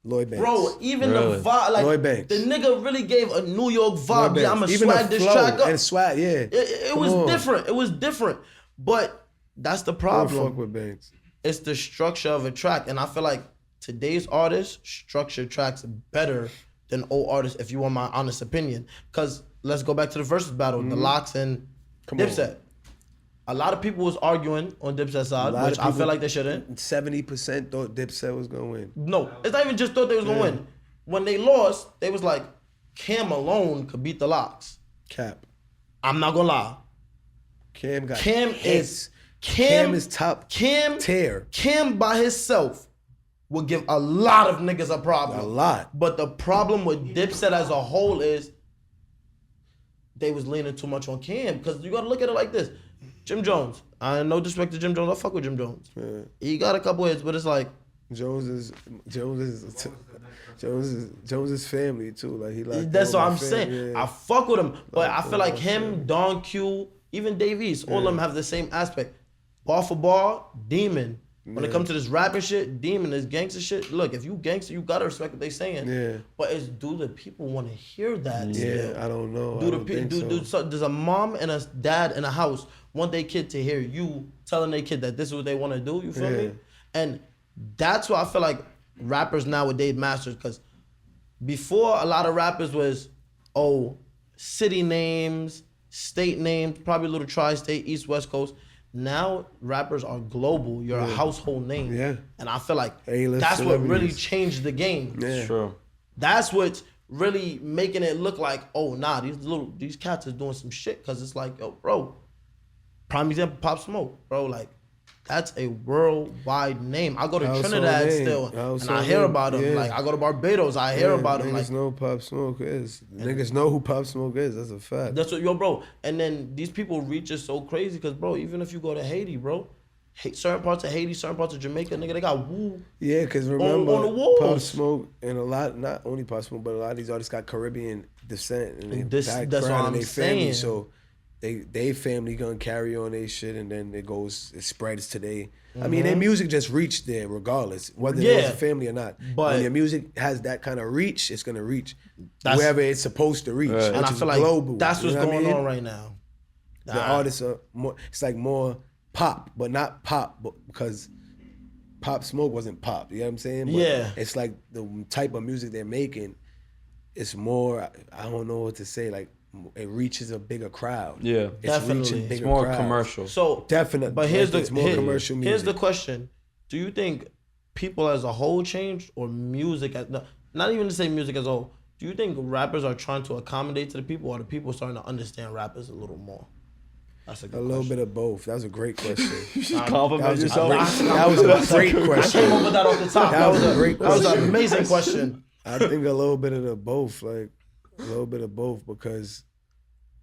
[SPEAKER 1] Lloyd Banks.
[SPEAKER 3] Bro, even the vibe, like
[SPEAKER 1] Lloyd Banks.
[SPEAKER 3] The nigga really gave a New York vibe. Yeah, I'ma swag this track up.
[SPEAKER 1] And swag, yeah.
[SPEAKER 3] It was different. It was different. But that's the problem.
[SPEAKER 1] Don't fuck with Banks.
[SPEAKER 3] It's the structure of a track. And I feel like today's artists structure tracks better than old artists, if you want my honest opinion. Because let's go back to the versus battle, the Locks and Dipset. A lot of people was arguing on Dipset's side, which I feel like they shouldn't.
[SPEAKER 1] 70% thought Dipset was gonna win.
[SPEAKER 3] No, it's not even just thought they was gonna win. When they lost, they was like, Cam alone could beat the Locks.
[SPEAKER 1] Cap.
[SPEAKER 3] I'm not gonna lie.
[SPEAKER 1] Cam
[SPEAKER 3] is
[SPEAKER 1] top tier.
[SPEAKER 3] Cam by himself would give a lot of niggas a problem.
[SPEAKER 1] A lot.
[SPEAKER 3] But the problem with Dipset as a whole is they was leaning too much on Cam. Because you gotta look at it like this. Jim Jones. I no disrespect to Jim Jones. I fuck with Jim Jones. Yeah. He got a couple hits, but it's like
[SPEAKER 1] Jones is family too. Like he like.
[SPEAKER 3] That's what I'm saying. Yeah. I fuck with him, but I feel like him, Don Q, even Dave East, all of them have the same aspect. Bar for bar, Demon. When it comes to this rapping shit, Demon, this gangster shit. Look, if you gangster, you gotta respect what they saying. Yeah. But do the people want to hear that?
[SPEAKER 1] Yeah, still? I don't know.
[SPEAKER 3] Does a mom and a dad in a house want their kid to hear you telling their kid that this is what they want to do? You feel me? And that's why I feel like rappers nowadays masters. Because before, a lot of rappers was city names, state names, probably a little tri-state, East West Coast. Now rappers are global. You're a household name. Yeah. And I feel like that's what really changed the game.
[SPEAKER 1] Yeah. True.
[SPEAKER 3] That's what's really making it look like, these cats is doing some shit. Cause it's like, yo, bro, prime example, Pop Smoke, bro, like that's a worldwide name. I go to Trinidad still, and I hear about him. Yeah. Like I go to Barbados, I hear about him.
[SPEAKER 1] Niggas know Pop Smoke is. Niggas know who Pop Smoke is. That's a fact.
[SPEAKER 3] That's what, bro. And then these people reach is so crazy because, bro, even if you go to Haiti, bro, certain parts of Haiti, certain parts of Jamaica, nigga, they got woo.
[SPEAKER 1] Yeah, because remember,
[SPEAKER 3] on the walls.
[SPEAKER 1] Pop Smoke and a lot, not only Pop Smoke, but a lot of these artists got Caribbean descent and that's what I'm saying. So they family gonna carry on their shit, and then it spreads today. I mean, their music just reached there regardless, whether it was a family or not. But when your music has that kind of reach, it's gonna reach wherever it's supposed to reach,
[SPEAKER 3] and I feel like global. That's what's going on right now.
[SPEAKER 1] The artists are more. It's like more pop, but not pop, because Pop Smoke wasn't pop. You know what I'm saying? But it's like the type of music they're making. It's more. I don't know what to say. Like, it reaches a bigger crowd.
[SPEAKER 2] Yeah,
[SPEAKER 3] definitely.
[SPEAKER 2] It's more commercial.
[SPEAKER 3] So
[SPEAKER 1] definitely,
[SPEAKER 3] but here's commercial music. Here's the question: do you think people as a whole changed, or music not even to say music as a whole? Do you think rappers are trying to accommodate to the people, or the people starting to understand rappers a little more? That's a
[SPEAKER 1] little bit of both. That was a great question.
[SPEAKER 2] You just compliment yourself.
[SPEAKER 1] That was a great question.
[SPEAKER 3] I came up with that off the top.
[SPEAKER 1] That was a great question.
[SPEAKER 3] That was an amazing question.
[SPEAKER 1] I think a little bit of the both, like a little bit of both, because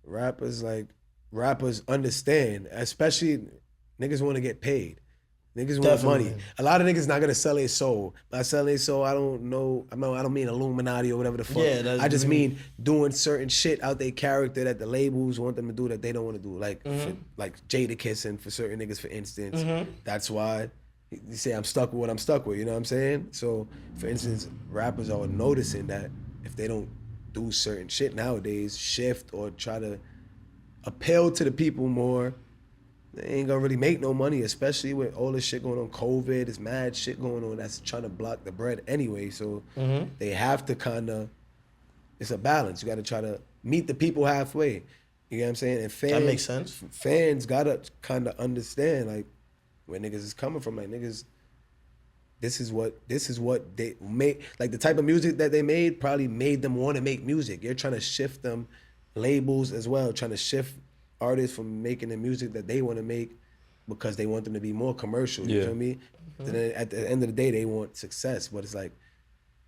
[SPEAKER 1] rappers understand, especially niggas want to get paid. Niggas want money. A lot of niggas not gonna sell their soul. By selling their soul, I don't mean Illuminati or whatever the fuck. Yeah, I just mean doing certain shit out their character that the labels want them to do that they don't want to do. Like like Jadakiss, and for certain niggas, for instance. That's why you say I'm stuck with what I'm stuck with. You know what I'm saying? So, for instance, rappers are noticing that if they don't do certain shit nowadays, shift or try to appeal to the people more, they ain't gonna really make no money, especially with all this shit going on. COVID, there's mad shit going on that's trying to block the bread anyway. So they have to it's a balance. You gotta try to meet the people halfway. You know what I'm saying? And fans,
[SPEAKER 3] that makes sense.
[SPEAKER 1] Fans gotta kind of understand like where niggas is coming from. Like, niggas, this is what they made. Like, the type of music that they made probably made them want to make music. You're trying to shift them labels as well, trying to shift artists from making the music that they want to make because they want them to be more commercial. You feel me? Then at the end of the day, they want success, but it's like,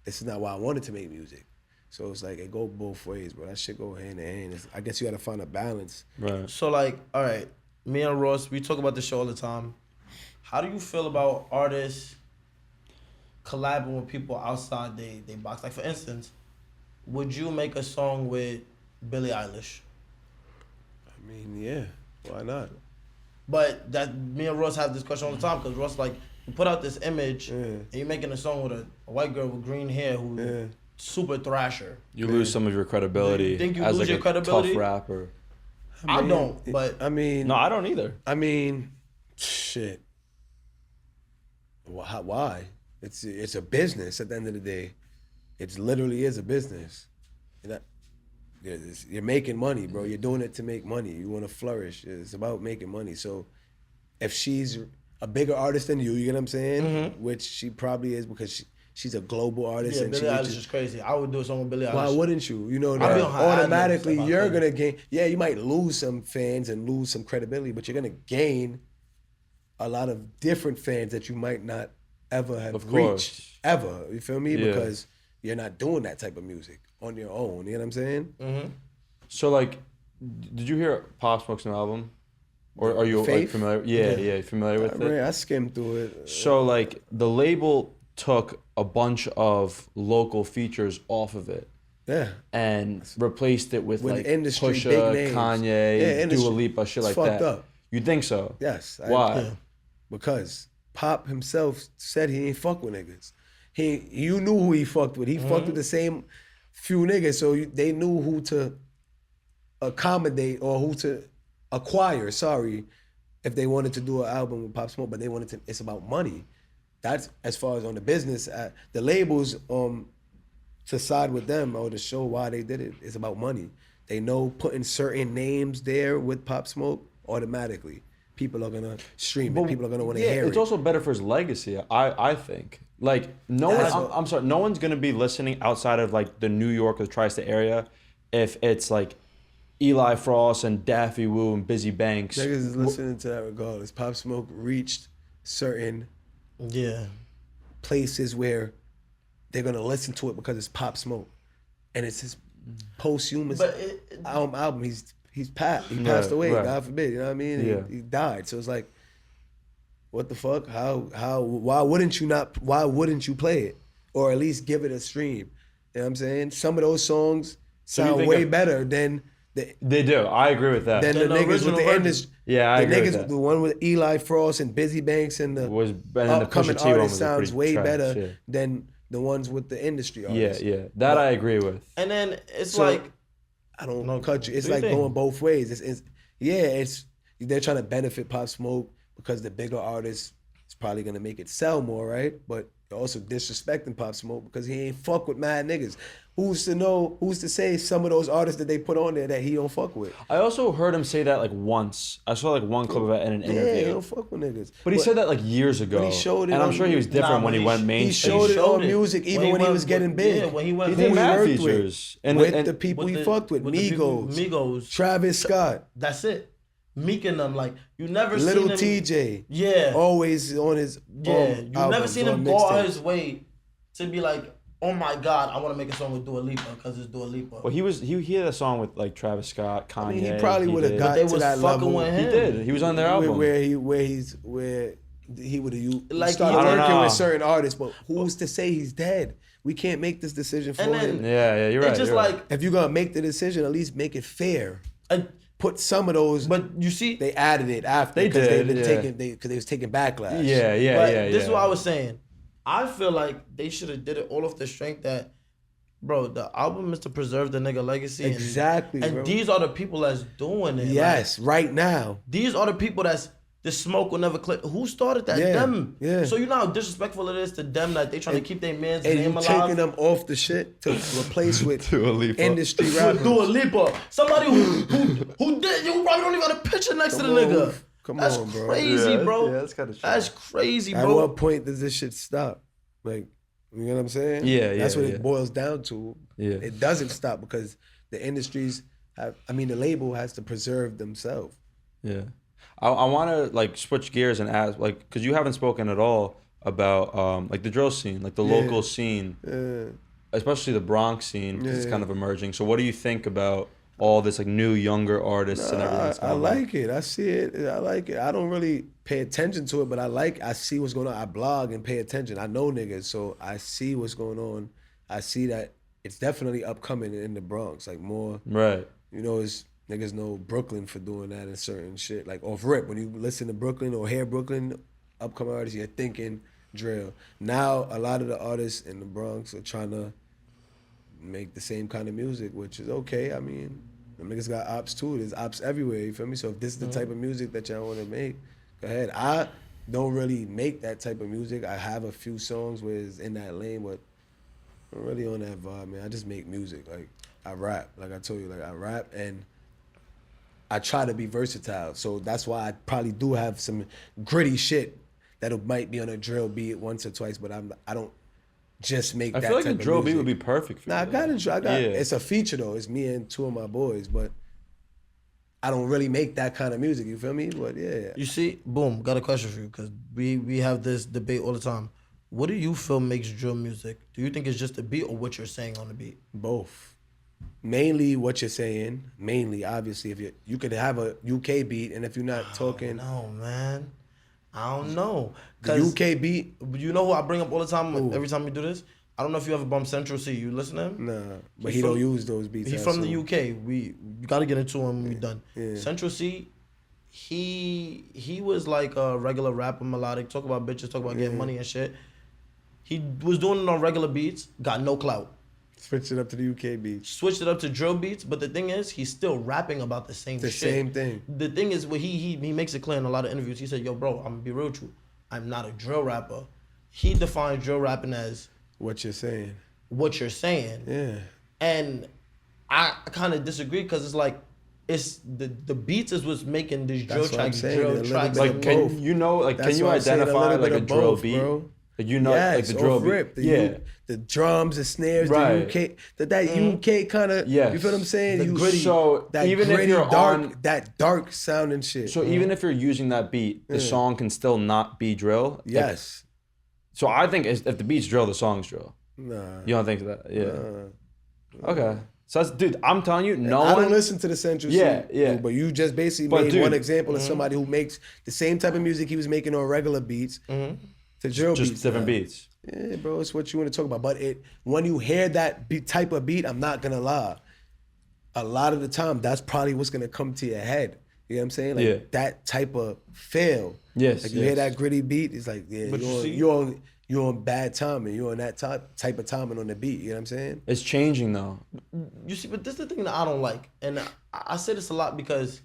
[SPEAKER 1] this is not why I wanted to make music. So it's like, it go both ways, bro. That shit go hand in hand. I guess you got to find a balance.
[SPEAKER 2] Right.
[SPEAKER 3] So, like, all right, me and Ross, we talk about this show all the time. How do you feel about artists collabing with people outside they box? Like, for instance, would you make a song with Billie Eilish.
[SPEAKER 1] I mean, yeah, why not?
[SPEAKER 3] But that me and Russ have this question all the time because Russ like you put out this image and you're making a song with a white girl with green hair who's super thrasher.
[SPEAKER 2] You lose some of your credibility.
[SPEAKER 3] You think you
[SPEAKER 2] as
[SPEAKER 3] lose
[SPEAKER 2] like
[SPEAKER 3] your
[SPEAKER 2] a
[SPEAKER 3] credibility?
[SPEAKER 2] tough rapper.
[SPEAKER 3] I don't, but
[SPEAKER 1] I mean,
[SPEAKER 2] no, I don't either.
[SPEAKER 1] I mean, shit. Why? It's a business at the end of the day. It literally is a business. You're making money, bro. You're doing it to make money. You want to flourish. It's about making money. So if she's a bigger artist than you get what I'm saying? Which she probably is because she's a global artist.
[SPEAKER 3] Yeah,
[SPEAKER 1] and
[SPEAKER 3] Billie Eilish is crazy. I would do a song with Billie Eilish.
[SPEAKER 1] Why wouldn't you? You know, that automatically you're going to gain. Yeah, you might lose some fans and lose some credibility, but you're going to gain a lot of different fans that you might not ever have reached. Ever. You feel me? Yeah. Because you're not doing that type of music on your own. You know what I'm saying?
[SPEAKER 2] So, like, did you hear Pop Smoke's new album? Or are you like, familiar? Yeah, familiar with it?
[SPEAKER 1] I skimmed through it.
[SPEAKER 2] So, like, the label took a bunch of local features off of it.
[SPEAKER 1] Yeah.
[SPEAKER 2] And replaced it with like
[SPEAKER 1] industry,
[SPEAKER 2] Pusha,
[SPEAKER 1] big names.
[SPEAKER 2] Kanye, Dua Lipa, shit like that.
[SPEAKER 1] Up.
[SPEAKER 2] You think so?
[SPEAKER 1] Yes.
[SPEAKER 2] Why?
[SPEAKER 1] Because Pop himself said he ain't fuck with niggas. You knew who he fucked with. He fucked with the same few niggas, so they knew who to accommodate or who to acquire. Sorry, if they wanted to do an album with Pop Smoke, but they wanted to. It's about money. That's as far as on the business. The labels to side with them or to show why they did it. It's about money. They know putting certain names there with Pop Smoke automatically. People are gonna stream it. People are gonna want to hear it.
[SPEAKER 2] It's also better for his legacy, I think. Like I'm sorry, no one's gonna be listening outside of like the New York or the tri-state area if it's like Eli Frost and Daffy Wu and Busy Banks.
[SPEAKER 1] Niggas is listening to that regardless. Pop Smoke reached certain places where they're gonna listen to it because it's Pop Smoke, and it's his posthumous album. He passed away.
[SPEAKER 2] Right.
[SPEAKER 1] God forbid. You know what I mean? He died. So it's like, what the fuck? Why wouldn't you play it or at least give it a stream? You know what I'm saying? Some of those songs sound way better than
[SPEAKER 2] they do. I agree with that.
[SPEAKER 1] Than the niggas with the industry.
[SPEAKER 2] Yeah, I agree with that.
[SPEAKER 1] The one with Eli Frost and Busy Banks and the upcoming artist sounds way better than the ones with the industry artists.
[SPEAKER 2] Yeah. That I agree with.
[SPEAKER 3] And then it's like,
[SPEAKER 1] I don't cut you. It's like going both ways. They're trying to benefit Pop Smoke because the bigger artist is probably gonna make it sell more, right? But you're also disrespecting Pop Smoke because he ain't fuck with mad niggas. Who's to say some of those artists that they put on there that he don't fuck with?
[SPEAKER 2] I also heard him say that like once. I saw like one clip of it in an interview.
[SPEAKER 1] Yeah, he don't fuck with niggas.
[SPEAKER 2] But he said that like years ago.
[SPEAKER 1] He showed it
[SPEAKER 2] and I'm sure he was different when he went mainstream.
[SPEAKER 1] He showed it on music even when he was getting big.
[SPEAKER 3] Yeah, when he went
[SPEAKER 1] did mad
[SPEAKER 2] features.
[SPEAKER 1] With the people he fucked with. Migos, Travis Scott.
[SPEAKER 3] That's it. Meek and them, like you never
[SPEAKER 1] Little
[SPEAKER 3] seen him.
[SPEAKER 1] TJ.
[SPEAKER 3] Yeah.
[SPEAKER 1] Always on his
[SPEAKER 3] you never seen him go out his way to be like, oh my God, I want to make a song with Dua Lipa because it's Dua Lipa.
[SPEAKER 2] Well, he had a song with like Travis Scott, Kanye.
[SPEAKER 1] I mean, he probably would have got to that level.
[SPEAKER 2] He did. He was on their album.
[SPEAKER 1] Where he would have started working with certain artists, but who's to say he's dead? We can't make this decision for him.
[SPEAKER 2] Yeah, you're right.
[SPEAKER 3] It's just like
[SPEAKER 1] if you're gonna make the decision, at least make it fair. Put some of those,
[SPEAKER 3] but you see,
[SPEAKER 1] they added it after because they was taking backlash.
[SPEAKER 2] Yeah.
[SPEAKER 3] This is what I was saying. I feel like they should have did it all off the strength that, bro, the album is to preserve the nigga legacy.
[SPEAKER 1] Exactly,
[SPEAKER 3] and
[SPEAKER 1] bro.
[SPEAKER 3] These are the people that's doing it.
[SPEAKER 1] Yes, like, right now.
[SPEAKER 3] These are the people that's, the smoke will never clear. Who started that? Them.
[SPEAKER 1] Yeah.
[SPEAKER 3] So you know how disrespectful it is to them that they trying to keep their man's name alive?
[SPEAKER 1] And taking them off the shit to replace with industry rappers.
[SPEAKER 3] Dua Lipa. Somebody who did, you probably don't even have a picture next to the nigga. That's crazy, bro.
[SPEAKER 2] Yeah, that's kind of
[SPEAKER 3] That's crazy, bro.
[SPEAKER 1] At what point does this shit stop? Like, you know what I'm saying?
[SPEAKER 2] Yeah.
[SPEAKER 1] That's what it boils down to.
[SPEAKER 2] Yeah.
[SPEAKER 1] It doesn't stop because the the label has to preserve themselves.
[SPEAKER 2] Yeah. I want to like switch gears and ask, like, because you haven't spoken at all about like the drill scene, like the local scene, especially the Bronx scene, because it's kind of emerging. So what do you think about all this like new younger artists and everything that's going on?
[SPEAKER 1] I like it. I see it. I like it. I don't really pay attention to it, but I see what's going on. I blog and pay attention. I know niggas, so I see what's going on. I see that it's definitely upcoming in the Bronx, like more.
[SPEAKER 2] Right.
[SPEAKER 1] You know, it's niggas know Brooklyn for doing that and certain shit. Like off rip, when you listen to Brooklyn or hear Brooklyn upcoming artists, you're thinking drill. Now a lot of the artists in the Bronx are trying to make the same kind of music, which is okay. I mean, the niggas got ops too. There's ops everywhere, you feel me? So if this is the type of music that y'all want to make, go ahead. I don't really make that type of music. I have a few songs where it's in that lane, but I'm really on that vibe, man. I just make music. Like, I rap. Like I told you, like I rap and I try to be versatile. So that's why I probably do have some gritty shit that might be on a drill beat once or twice, but I don't just make that type of music. I feel like a drill beat
[SPEAKER 2] would be perfect for you.
[SPEAKER 1] Nah, I got it's a feature though. It's me and two of my boys, but I don't really make that kind of music, you feel me? But yeah.
[SPEAKER 3] You see, boom, got a question for you, because we have this debate all the time. What do you feel makes drill music? Do you think it's just the beat or what you're saying on the beat?
[SPEAKER 1] Both. Mainly what you're saying. Mainly, obviously, if you could have a UK beat, and if you're not talking.
[SPEAKER 3] No, man. I don't know.
[SPEAKER 1] The UK beat.
[SPEAKER 3] You know who I bring up all the time? Every time we do this. I don't know if you ever bump Central C. You listen to him?
[SPEAKER 1] Nah, but he don't use those beats.
[SPEAKER 3] He's from the UK. You got to get into him when we're done. Yeah. Central C, he was like a regular rapper, melodic, talk about bitches, talk about getting money and shit. He was doing it on regular beats, got no clout.
[SPEAKER 1] Switched it up to the UK beats.
[SPEAKER 3] Switched it up to drill beats, but the thing is, he's still rapping about the same shit.
[SPEAKER 1] The same thing.
[SPEAKER 3] The thing is, what he makes it clear in a lot of interviews. He said, yo, bro, I'm going to be real with you. I'm not a drill rapper. He defines drill rapping as...
[SPEAKER 1] What you're saying.
[SPEAKER 3] What you're saying.
[SPEAKER 1] Yeah.
[SPEAKER 3] And I kind of disagree, because it's like, it's the beats is what's making these drill tracks. Drill tracks.
[SPEAKER 2] Like, can you identify like a drill both, beat? Bro. Like, you know, like the drill beat.
[SPEAKER 1] The drums, the snares,
[SPEAKER 2] right.
[SPEAKER 1] the UK, that UK kind of, you feel what I'm saying?
[SPEAKER 2] The gritty, so that even gritty, if you're
[SPEAKER 1] dark, that dark sounding shit.
[SPEAKER 2] So even if you're using that beat, the song can still not be drill?
[SPEAKER 1] Yes.
[SPEAKER 2] So I think if the beat's drill, the song's drill.
[SPEAKER 1] Nah.
[SPEAKER 2] You don't think that? Yeah. Nah. Okay. So that's, dude, I'm telling you,
[SPEAKER 1] I don't listen to the Central C.
[SPEAKER 2] Yeah.
[SPEAKER 1] But you just basically made one example of somebody who makes the same type of music he was making on regular beats to drill beats.
[SPEAKER 2] Just different beats.
[SPEAKER 1] Yeah, bro, it's what you want to talk about. But when you hear that type of beat, I'm not gonna lie. A lot of the time, that's probably what's gonna come to your head. You know what I'm saying? Like that type of feel.
[SPEAKER 2] Yes.
[SPEAKER 1] Like you hear that gritty beat, it's like, you're on bad timing. You're on that type of timing on the beat. You know what I'm saying?
[SPEAKER 2] It's changing though.
[SPEAKER 3] You see, but this is the thing that I don't like, and I say this a lot because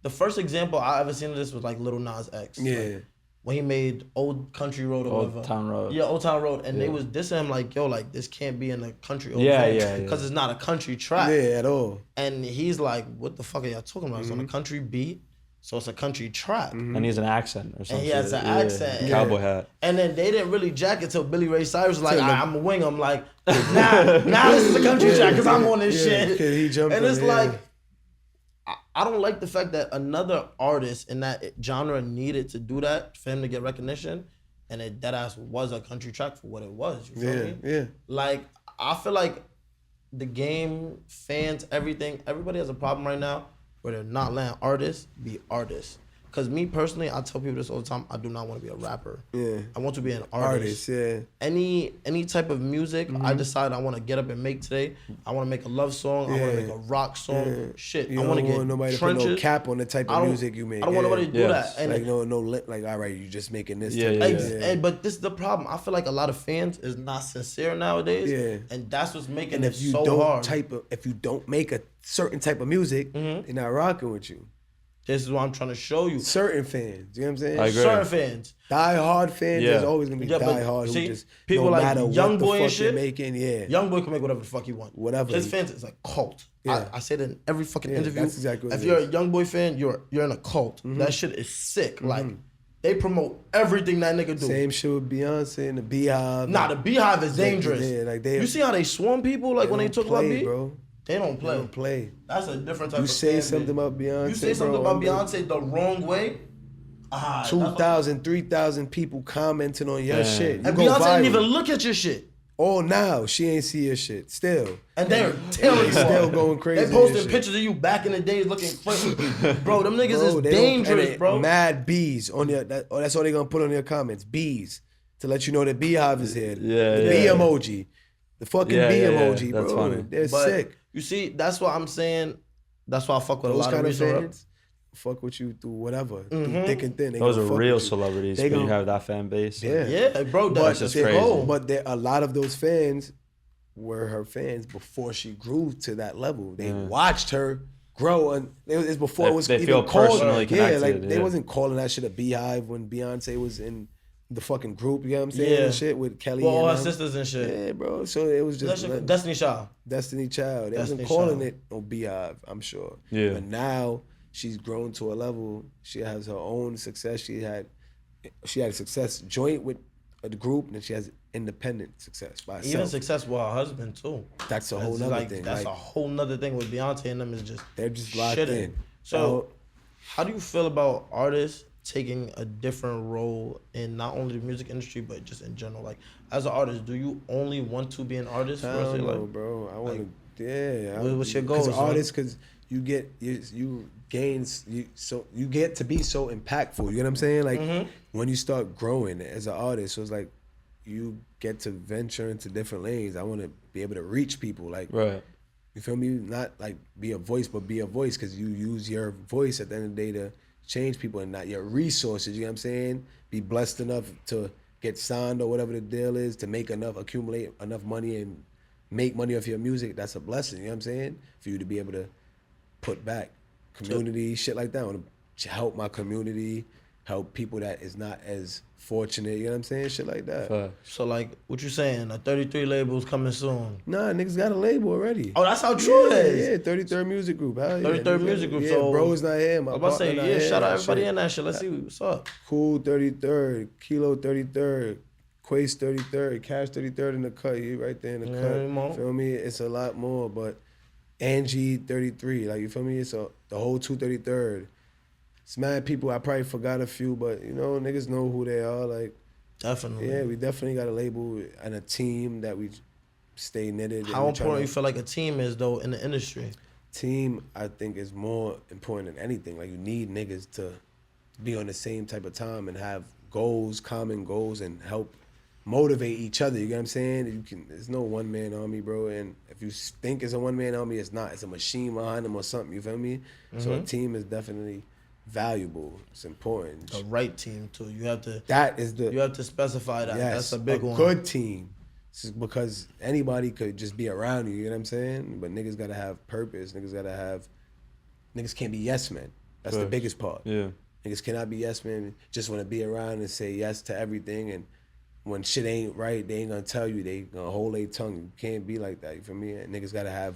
[SPEAKER 3] the first example I ever seen of this was like Lil Nas X.
[SPEAKER 1] Yeah.
[SPEAKER 3] Like, when he made Old Country Road or whatever.
[SPEAKER 2] Old Town Road.
[SPEAKER 3] Yeah, Old Town Road. And they was dissing him like, yo, like, this can't be in the country. Because it's not a country track.
[SPEAKER 1] Yeah, at all.
[SPEAKER 3] And he's like, what the fuck are y'all talking about? It's on a country beat, so it's a country track.
[SPEAKER 2] And he has an accent or something.
[SPEAKER 3] And he has an accent.
[SPEAKER 2] Cowboy hat.
[SPEAKER 3] And then they didn't really jack it till Billy Ray Cyrus was like, I'm going to wing him. Like, now this is a country track because I'm on this shit.
[SPEAKER 1] He jumped
[SPEAKER 3] and it's like, I don't like the fact that another artist in that genre needed to do that for him to get recognition, and it deadass was a country track for what it was. You feel me?
[SPEAKER 1] Yeah.
[SPEAKER 3] Like, I feel like the game, fans, everybody has a problem right now where they're not letting artists be artists. Because me personally, I tell people this all the time, I do not want to be a rapper.
[SPEAKER 1] Yeah.
[SPEAKER 3] I want to be an artist. Any type of music, I decide I want to get up and make today. I want to make a love song. I want to make a rock song. Shit.
[SPEAKER 1] You
[SPEAKER 3] I want to get
[SPEAKER 1] nobody
[SPEAKER 3] trenches.
[SPEAKER 1] to put no cap on the type of music you make.
[SPEAKER 3] I don't want nobody to do that. And
[SPEAKER 1] like like, all right, you just making this.
[SPEAKER 3] But this is the problem. I feel like a lot of fans is not sincere nowadays.
[SPEAKER 1] Yeah.
[SPEAKER 3] And that's what's making it so hard.
[SPEAKER 1] If you don't make a certain type of music, they're not rocking with you.
[SPEAKER 3] This is what I'm trying to show you.
[SPEAKER 1] Certain fans, you know what I'm saying?
[SPEAKER 2] I agree.
[SPEAKER 3] Certain fans.
[SPEAKER 1] Die hard fans, there's always gonna be die hard who just
[SPEAKER 3] people
[SPEAKER 1] no
[SPEAKER 3] like
[SPEAKER 1] matter
[SPEAKER 3] Young
[SPEAKER 1] what
[SPEAKER 3] Boy
[SPEAKER 1] the
[SPEAKER 3] and
[SPEAKER 1] fuck
[SPEAKER 3] shit.
[SPEAKER 1] you're making,
[SPEAKER 3] Young Boy can make whatever the fuck he want.
[SPEAKER 1] Whatever.
[SPEAKER 3] His fans is a cult.
[SPEAKER 1] Yeah.
[SPEAKER 3] I say that in every fucking interview.
[SPEAKER 1] That's exactly what
[SPEAKER 3] if you're a Young Boy fan, you're in a cult. That shit is sick. Like, they promote everything that nigga do.
[SPEAKER 1] Same shit with Beyonce and the Beehive.
[SPEAKER 3] Nah, the Beehive is dangerous.
[SPEAKER 1] You
[SPEAKER 3] see how they swarm people when they talk about beat?
[SPEAKER 1] Bro.
[SPEAKER 3] They don't play.
[SPEAKER 1] They don't play.
[SPEAKER 3] That's a different type of
[SPEAKER 1] You say something about Beyonce,
[SPEAKER 3] You say something about Beyonce the wrong way,
[SPEAKER 1] 2,000, 3,000 people commenting on your shit.
[SPEAKER 3] And Beyonce didn't even look at your shit.
[SPEAKER 1] Oh, now she ain't see your shit. Still.
[SPEAKER 3] And they're tearing you
[SPEAKER 1] still going crazy.
[SPEAKER 3] They posting pictures of you back in the days looking funny. Bro, them niggas is dangerous, bro.
[SPEAKER 1] Mad bees on your, that's all they gonna put on your comments. Bees. To let you know the Beehive is here. The bee emoji. The fucking bee emoji, bro.
[SPEAKER 2] That's funny.
[SPEAKER 1] They're sick.
[SPEAKER 3] You see, that's what I'm saying. That's why I fuck with a lot of recent fans.
[SPEAKER 1] Fuck with you through whatever, through thick and thin.
[SPEAKER 2] Those are real celebrities. They you have that fan base.
[SPEAKER 3] Yeah, bro. That's just crazy.
[SPEAKER 1] But a lot of those fans were her fans before she grew to that level. They watched her grow, and it's before it was
[SPEAKER 2] they
[SPEAKER 1] even
[SPEAKER 2] feel
[SPEAKER 1] called.
[SPEAKER 2] Personally connected.
[SPEAKER 1] Like they wasn't calling that shit a beehive when Beyonce was in the fucking group. You know what I'm saying? And shit with Kelly.
[SPEAKER 3] Well, all her sisters and shit.
[SPEAKER 1] Yeah, bro. So it was just
[SPEAKER 3] Destiny Child.
[SPEAKER 1] Destiny Child. They wasn't calling it no beehive. I'm sure.
[SPEAKER 2] Yeah.
[SPEAKER 1] But now she's grown to a level. She has her own success. She had a success joint with the group, and she has independent success by herself.
[SPEAKER 3] Even success with her husband too.
[SPEAKER 1] That's a whole nother thing.
[SPEAKER 3] That's a whole nother thing with Beyonce and them is just
[SPEAKER 1] they're just locked in.
[SPEAKER 3] So, how do you feel about artists taking a different role in not only the music industry but just in general? Like, as an artist, do you only want to be an artist?
[SPEAKER 1] I don't know, bro. I want to. Yeah.
[SPEAKER 3] What's your goal?
[SPEAKER 1] As an artist, because you get you get to be so impactful. You get what I'm saying? Like when you start growing as an artist, so it's like you get to venture into different lanes. I want to be able to reach people. Like,
[SPEAKER 2] right.
[SPEAKER 1] You feel me? Not like be a voice, but be a voice, because you use your voice at the end of the day to change people and not your resources. You know what I'm saying? Be blessed enough to get signed or whatever the deal is, to make enough, accumulate enough money and make money off your music. That's a blessing. You know what I'm saying? For you to be able to put back community, shit like that. I want to help my community, help people that is not as fortunate, you know what I'm saying? Shit like that.
[SPEAKER 3] So like, what you saying? A 33 label's coming soon?
[SPEAKER 1] Nah, niggas got a label already.
[SPEAKER 3] Oh, that's how true it is.
[SPEAKER 1] Yeah, 33rd Music Group.
[SPEAKER 3] 33rd Music Group.
[SPEAKER 1] Yeah,
[SPEAKER 3] so
[SPEAKER 1] bro's not here. My
[SPEAKER 3] I'm about to say, yeah, shout out everybody
[SPEAKER 1] shit.
[SPEAKER 3] in that shit. Let's see what's up.
[SPEAKER 1] Cool 33rd, Kilo 33rd, Quace 33rd, Cash 33rd in the cut. You right there in the cut. Feel me? It's a lot more, but Angie 33, like, you feel me? It's the whole 233rd. It's mad people. I probably forgot a few, but you know, niggas know who they are. Like,
[SPEAKER 3] definitely.
[SPEAKER 1] Yeah, we definitely got a label and a team that we stay knitted.
[SPEAKER 3] How important you feel like a team is though in the industry?
[SPEAKER 1] Team, I think, is more important than anything. Like, you need niggas to be on the same type of time and have goals, common goals, and help motivate each other. You get what I'm saying? There's no one man army, bro. And if you think it's a one man army, it's not. It's a machine behind them or something. You feel me? So a team is definitely valuable. It's important.
[SPEAKER 3] The right team too. You have to.
[SPEAKER 1] You
[SPEAKER 3] have to specify that.
[SPEAKER 1] Yes,
[SPEAKER 3] that's a big one.
[SPEAKER 1] Good team. It's because anybody could just be around you. You know what I'm saying? But niggas gotta have purpose. Niggas can't be yes men. That's the biggest part.
[SPEAKER 2] Yeah.
[SPEAKER 1] Niggas cannot be yes men. Just want to be around and say yes to everything. And when shit ain't right, they ain't gonna tell you. They gonna hold their tongue. You can't be like that. You feel me? And niggas gotta have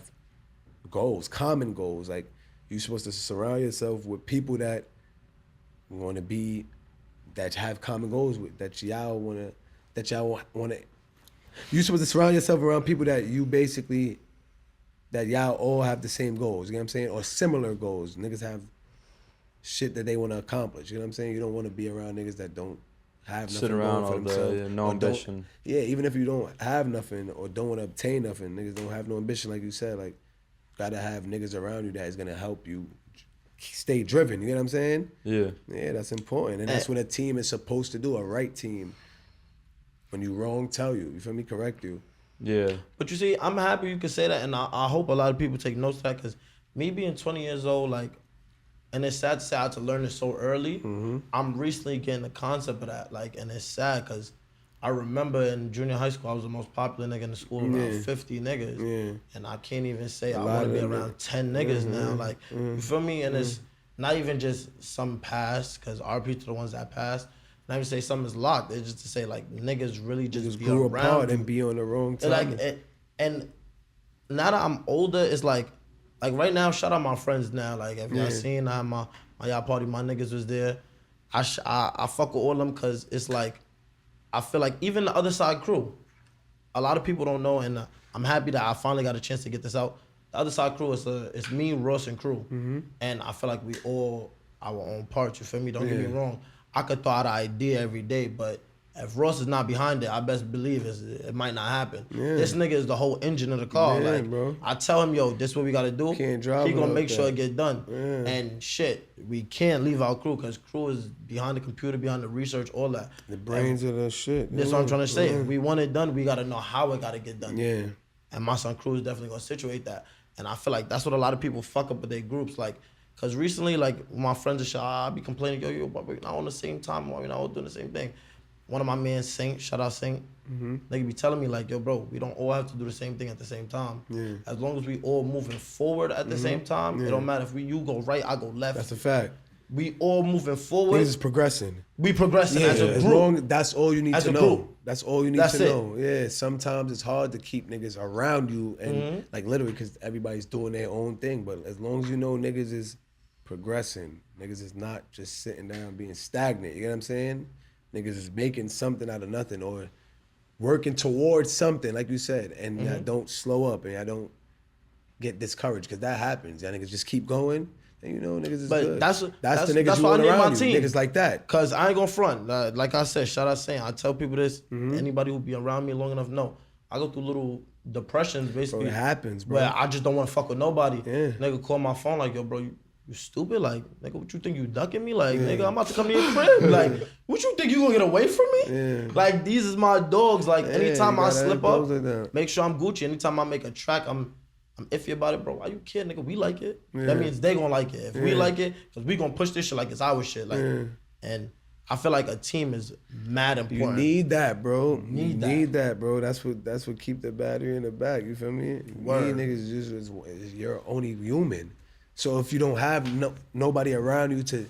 [SPEAKER 1] goals, common goals. Like, you're supposed to surround yourself with people that want to be, that have common goals with, that y'all want to. You're supposed to surround yourself around people that y'all all have the same goals. You know what I'm saying? Or similar goals. Niggas have shit that they want to accomplish. You know what I'm saying? You don't want to be around niggas that don't have nothing.
[SPEAKER 2] Sit around
[SPEAKER 1] for
[SPEAKER 2] all day, no ambition.
[SPEAKER 1] Yeah, even if you don't have nothing or don't want to obtain nothing, niggas don't have no ambition, like you said. Like, gotta have niggas around you that is gonna help you stay driven. You know what I'm saying?
[SPEAKER 2] Yeah.
[SPEAKER 1] Yeah, that's important. And that's what a team is supposed to do, a right team. When you wrong, tell you. You feel me? Correct you.
[SPEAKER 2] Yeah.
[SPEAKER 3] But you see, I'm happy you could say that, and I hope a lot of people take notes of that, because me being 20 years old, like, and it's sad to say I had to learn it so early. I'm recently getting the concept of that, like, and it's sad because I remember in junior high school, I was the most popular nigga in the school, around 50 niggas. Yeah. And I can't even say I want to be around 10 niggas now. Like, you feel me? And it's not even just some past, because RP to the ones that passed. Not even say something is locked. It's just to say, like, niggas really just be
[SPEAKER 1] grew
[SPEAKER 3] around
[SPEAKER 1] apart and be on the wrong time.
[SPEAKER 3] And now that I'm older, it's like right now, shout out my friends now. Like, if y'all seen my y'all party, my niggas was there. I fuck with all of them, because it's like, I feel like even the Otherside crew, a lot of people don't know, and I'm happy that I finally got a chance to get this out. The Otherside crew it's me, Russ, and crew, and I feel like we all our own parts. You feel me? Don't get me wrong. I could throw out an idea every day, but if Ross is not behind it, I best believe it might not happen. This nigga is the whole engine of the car. Bro. I tell him, yo, this is what we gotta do. He gonna make sure it get done. And shit, we can't leave our crew, because crew is behind the computer, behind the research, all that.
[SPEAKER 1] The brains of the shit.
[SPEAKER 3] That's what I'm trying to say. If we want it done, we gotta know how it gotta get done. And my son Crew is definitely gonna situate that. And I feel like that's what a lot of people fuck up with their groups. Like, because recently, like, my friends and shit, I be complaining, yo, but we're not on the same time, we're not all doing the same thing. One of my men, Saint, shout out Saint, they be telling me, like, yo, bro, we don't all have to do the same thing at the same time. Yeah. As long as we all moving forward at the same time, it don't matter if you go right, I go left.
[SPEAKER 1] That's a fact.
[SPEAKER 3] We all moving forward.
[SPEAKER 1] Things is progressing.
[SPEAKER 3] We progressing as a group.
[SPEAKER 1] That's all you need to know. That's all you need to know. Yeah, sometimes it's hard to keep niggas around you and like literally because everybody's doing their own thing. But as long as you know niggas is progressing, niggas is not just sitting down being stagnant. You know what I'm saying? Niggas is making something out of nothing or working towards something, like you said, and y'all don't slow up and y'all don't get discouraged because that happens. Y'all niggas just keep going. And you know, niggas is good. That's the niggas you want around you. Niggas like that.
[SPEAKER 3] Cause I ain't gonna front. Like I said, shout out saying, I tell people this. Anybody who be around me long enough know. I go through little depressions basically.
[SPEAKER 1] Bro, it happens, bro.
[SPEAKER 3] Where I just don't want to fuck with nobody. Yeah. Nigga call my phone like, yo, bro, you stupid? Like, nigga, what you think you ducking me? Like, nigga, I'm about to come to your crib. Like, what you think you gonna get away from me? Yeah. Like, these is my dogs. Like, anytime I slip up, make sure I'm Gucci. Anytime I make a track, I'm iffy about it, bro. Why you care, nigga? We like it. Yeah. That means they gonna like it. If we like it, because we gonna push this shit like it's our shit. Like, and I feel like a team is mad important.
[SPEAKER 1] You need that, bro. You need that, bro. That's what keep the battery in the back. You feel me? Word. Need niggas you're only human. So if you don't have nobody around you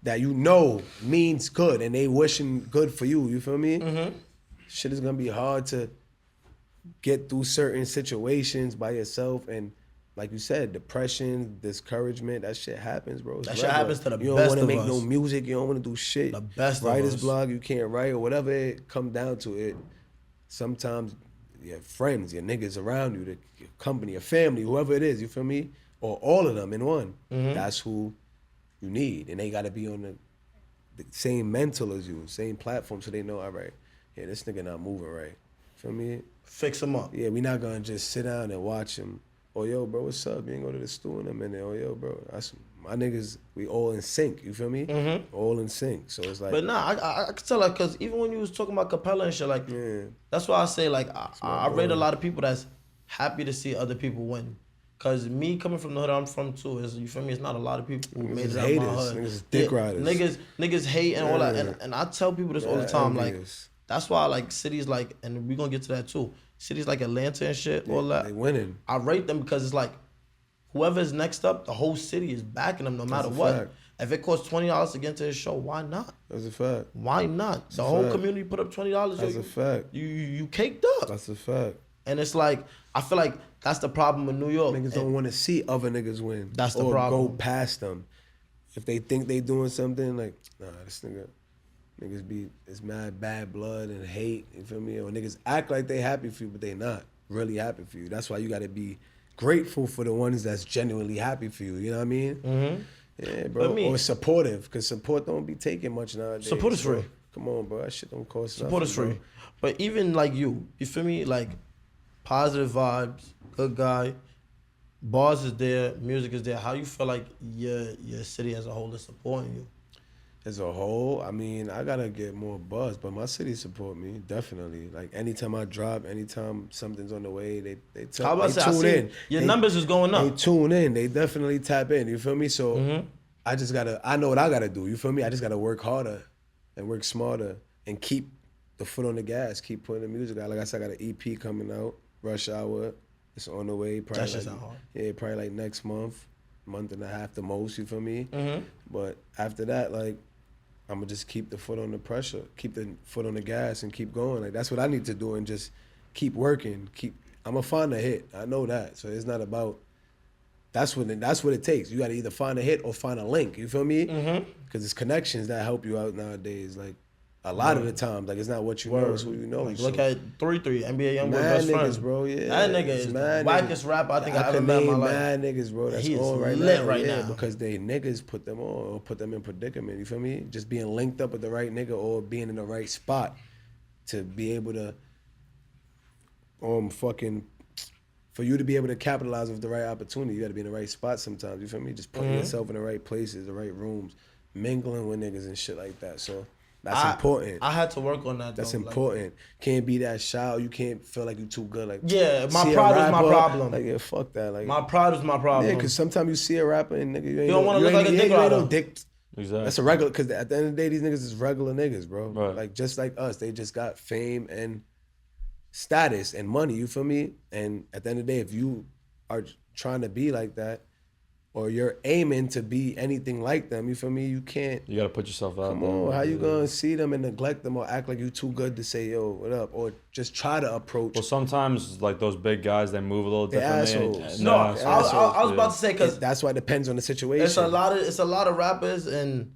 [SPEAKER 1] that you know means good and they wishing good for you, you feel me? Shit is gonna be hard to get through certain situations by yourself, and like you said, depression, discouragement, that shit happens, bro.
[SPEAKER 3] That shit happens to the best of us.
[SPEAKER 1] You don't want to make no music, you don't want to do shit.
[SPEAKER 3] The best of us.
[SPEAKER 1] Writer's blog, you can't write or whatever it come down to it. Sometimes your friends, your niggas around you, your company, your family, whoever it is, you feel me? Or all of them in one. That's who you need. And they gotta be on the same mental as you, same platform, so they know, all right, yeah, this nigga not moving right. Feel me?
[SPEAKER 3] Fix him up.
[SPEAKER 1] Yeah, we not gonna just sit down and watch him. Oh, yo, bro, what's up? You ain't go to the store in a minute. Oh, yo, bro, that's my niggas. We all in sync. You feel me? All in sync. So it's like.
[SPEAKER 3] But nah, I could tell, like, cause even when you was talking about Capella and shit, like, that's why I say, like, I rate a lot of people that's happy to see other people win. Cause me coming from the hood I'm from too, you feel me? It's not a lot of people who made it out of my hood.
[SPEAKER 1] Niggas is dick riders.
[SPEAKER 3] Niggas hate and all that. And I tell people this all the time, like, that's why I like cities like, and we gonna get to that too. Cities like Atlanta and shit, all that.
[SPEAKER 1] They winning.
[SPEAKER 3] I rate them because it's like, whoever's next up, the whole city is backing them no matter what. Fact. If it costs $20 to get into his show, why not?
[SPEAKER 1] That's a fact.
[SPEAKER 3] Why not? The whole community put up $20.
[SPEAKER 1] That's a fact.
[SPEAKER 3] You caked up.
[SPEAKER 1] That's a fact.
[SPEAKER 3] And it's like, I feel like that's the problem with New York.
[SPEAKER 1] Niggas don't want to see other niggas win.
[SPEAKER 3] That's the problem.
[SPEAKER 1] Or go past them. If they think they doing something, like, nah, this niggas it's mad bad blood and hate, you feel me? Or niggas act like they happy for you, but they not really happy for you. That's why you gotta be grateful for the ones that's genuinely happy for you, you know what I mean? Yeah, bro. Or supportive, because support don't be taking much nowadays.
[SPEAKER 3] Support is free.
[SPEAKER 1] Come on, bro, that shit don't cost nothing.
[SPEAKER 3] Support is free. But even like you feel me? Like, positive vibes, good guy, bars is there, music is there. How you feel like your city as a whole is supporting you?
[SPEAKER 1] As a whole, I mean, I gotta get more buzz, but my city support me, definitely. Like, anytime I drop, anytime something's on the way, they tune in.
[SPEAKER 3] Your numbers is going up.
[SPEAKER 1] They tune in, they definitely tap in, you feel me? So I know what I gotta do, you feel me? I just gotta work harder and work smarter and keep the foot on the gas, keep putting the music out. Like I said, I got an EP coming out, Rush Hour. It's on the way. Probably
[SPEAKER 3] that like, hard.
[SPEAKER 1] Yeah, probably like next month and a half the most, you feel me? But after that, like, I'm gonna just keep the foot on the pressure, keep the foot on the gas and keep going. Like, that's what I need to do and just keep working. I'm gonna find a hit. I know that. So it's not about, that's what it takes. You gotta either find a hit or find a link, you feel me? Because it's connections that help you out nowadays. Like, a lot of the times, like, it's not what you know, it's who you know.
[SPEAKER 3] Like, look at 3-3, NBA YoungBoy best friend.
[SPEAKER 1] Bro, yeah.
[SPEAKER 3] That nigga is the wackest rapper I think I ever met in my life.
[SPEAKER 1] Mad niggas, bro. That's on right now. Because they niggas put them on or put them in predicament, you feel me? Just being linked up with the right nigga or being in the right spot to be able to, for you to be able to capitalize with the right opportunity, you gotta be in the right spot sometimes, you feel me? Just putting yourself in the right places, the right rooms, mingling with niggas and shit like that, so. That's important.
[SPEAKER 3] I had to work on that.
[SPEAKER 1] That's
[SPEAKER 3] though.
[SPEAKER 1] important. Can't be that shy. You can't feel like you too good. Like
[SPEAKER 3] my pride is my problem.
[SPEAKER 1] Like yeah, fuck that. Like
[SPEAKER 3] my pride is my problem.
[SPEAKER 1] Yeah, because sometimes you see a rapper and nigga, you
[SPEAKER 3] don't want to look like a dick rider.
[SPEAKER 1] No dick.
[SPEAKER 2] Exactly.
[SPEAKER 1] That's a regular. Because at the end of the day, these niggas is regular niggas, bro.
[SPEAKER 2] Right.
[SPEAKER 1] Like just like us, they just got fame and status and money. You feel me? And at the end of the day, if you are trying to be like that, or you're aiming to be anything like them, you feel me? You can't.
[SPEAKER 2] You gotta put yourself out.
[SPEAKER 1] Come on, how you gonna see them and neglect them or act like you too good to say, yo, what up? Or just try to approach.
[SPEAKER 2] Well, sometimes like those big guys, they move a little differently.
[SPEAKER 1] Assholes.
[SPEAKER 3] No, I was about to say because
[SPEAKER 1] that's why it depends on the situation.
[SPEAKER 3] It's a lot of rappers, and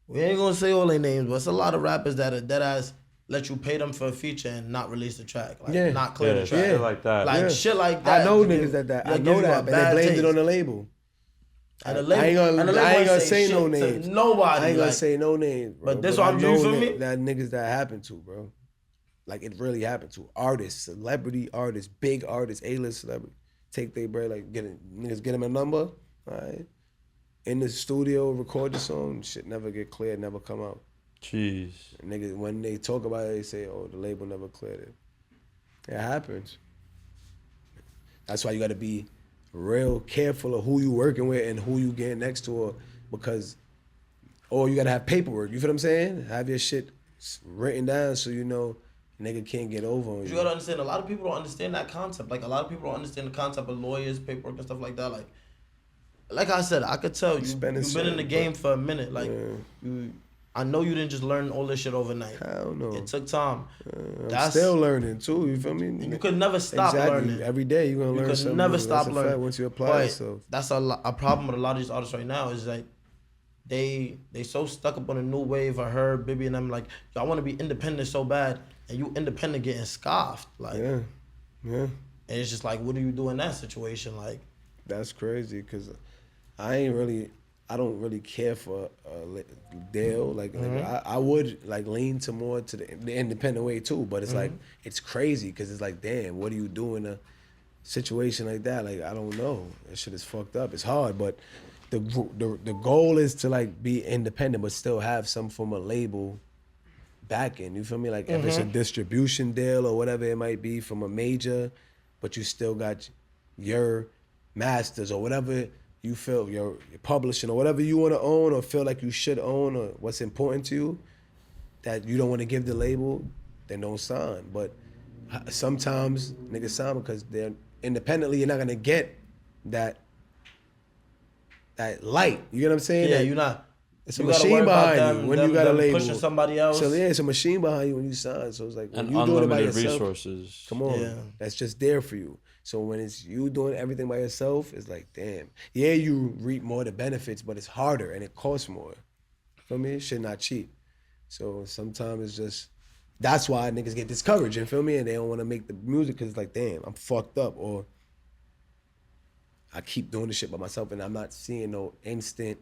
[SPEAKER 3] we ain't gonna say all their names, but it's a lot of rappers that are dead ass let you pay them for a feature and not release the track, like not clear the track,
[SPEAKER 2] shit like that,
[SPEAKER 3] like shit like that.
[SPEAKER 1] I know niggas that I know that, but they blamed it on the label.
[SPEAKER 3] And the label,
[SPEAKER 1] I ain't gonna say no names.
[SPEAKER 3] Nobody.
[SPEAKER 1] I ain't gonna say no names, bro.
[SPEAKER 3] But this what I'm doing for me.
[SPEAKER 1] That niggas that happened to, bro. Like it really happened to artists, celebrity artists, big artists, A-list celebrity. Take their bread, like niggas get them a number, all right? In the studio, record the song, shit never get cleared, never come out.
[SPEAKER 2] Jeez.
[SPEAKER 1] Niggas, when they talk about it, they say, oh, the label never cleared it. It happens. That's why you gotta be real careful of who you working with and who you getting next to, because, you gotta have paperwork. You feel what I'm saying? Have your shit written down so you know nigga can't get over on you.
[SPEAKER 3] You gotta understand, a lot of people don't understand that concept. Like a lot of people don't understand the concept of lawyers, paperwork, and stuff like that. Like I said, I could tell you've been in the game for a minute. Like I know you didn't just learn all this shit overnight.
[SPEAKER 1] Hell no.
[SPEAKER 3] It took time.
[SPEAKER 1] I'm still learning too. You feel me?
[SPEAKER 3] You could never stop learning.
[SPEAKER 1] Every day you're gonna learn something. You could never stop learning
[SPEAKER 3] once
[SPEAKER 1] you apply yourself.
[SPEAKER 3] That's a problem with a lot of these artists right now. Is like they so stuck up on a new wave. I heard Bibby and them like, I want to be independent so bad, and you independent getting scoffed. Like
[SPEAKER 1] yeah. And
[SPEAKER 3] it's just like, what do you do in that situation? Like
[SPEAKER 1] that's crazy because I don't really care for a deal. Like I would like lean to more to the independent way too, but it's like it's crazy because it's like, damn, what do you do in a situation like that? Like I don't know. That shit is fucked up. It's hard, but the goal is to like be independent, but still have some form of label backing. You feel me? Like if it's a distribution deal or whatever it might be from a major, but you still got your masters or whatever you feel your publishing or whatever you want to own or feel like you should own or what's important to you that you don't want to give the label, then don't sign. But sometimes niggas sign because they're independently, you're not gonna get that light. You get what I'm saying?
[SPEAKER 3] Yeah, you're not.
[SPEAKER 1] It's a machine behind you when you got a label.
[SPEAKER 3] Pushing somebody else.
[SPEAKER 1] So yeah, it's a machine behind you when you sign. So it's like when
[SPEAKER 2] and
[SPEAKER 1] you doing it by
[SPEAKER 2] unlimited
[SPEAKER 1] yourself,
[SPEAKER 2] resources.
[SPEAKER 1] come on, that's just there for you. So when it's you doing everything by yourself, it's like, damn. Yeah, you reap more of the benefits, but it's harder and it costs more. Feel me? Shit not cheap. So sometimes it's just, that's why niggas get discouraged, you feel me? And they don't want to make the music because it's like, damn, I'm fucked up. Or I keep doing this shit by myself and I'm not seeing no instant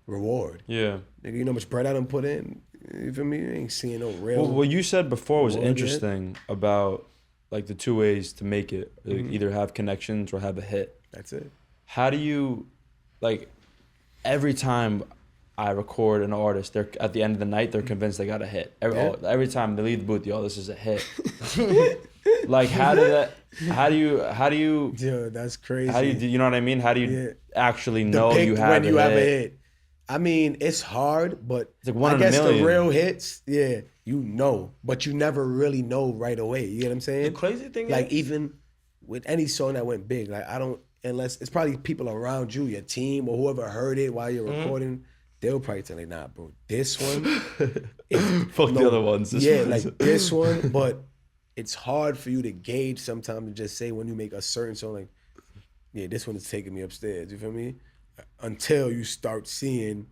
[SPEAKER 1] reward.
[SPEAKER 2] Yeah.
[SPEAKER 1] Nigga, you know how much bread I done put in? You feel me? You ain't seeing no real.
[SPEAKER 2] Well, what you said before was interesting about like the two ways to make it. Like either have connections or have a hit.
[SPEAKER 1] That's it.
[SPEAKER 2] How do you, like, every time I record an artist, they're at the end of the night, they're convinced they got a hit. Every time they leave the booth, this is a hit. Like, how do you?
[SPEAKER 1] Yo, that's crazy.
[SPEAKER 2] You know what I mean? How do you actually know
[SPEAKER 1] Depict
[SPEAKER 2] you have
[SPEAKER 1] when you have a
[SPEAKER 2] hit?
[SPEAKER 1] hit? I mean, it's hard, but
[SPEAKER 2] it's like one
[SPEAKER 1] I guess
[SPEAKER 2] in a million.
[SPEAKER 1] the real hits, you know, but you never really know right away. You get what I'm saying?
[SPEAKER 3] The crazy thing
[SPEAKER 1] like,
[SPEAKER 3] is,
[SPEAKER 1] even with any song that went big, like unless it's probably people around you, your team, or whoever heard it while you're recording, they'll probably tell you, nah, bro, this one.
[SPEAKER 2] Fuck the other ones.
[SPEAKER 1] This one, but it's hard for you to gauge sometimes to just say when you make a certain song, like, yeah, this one is taking me upstairs. You feel me? Until you start seeing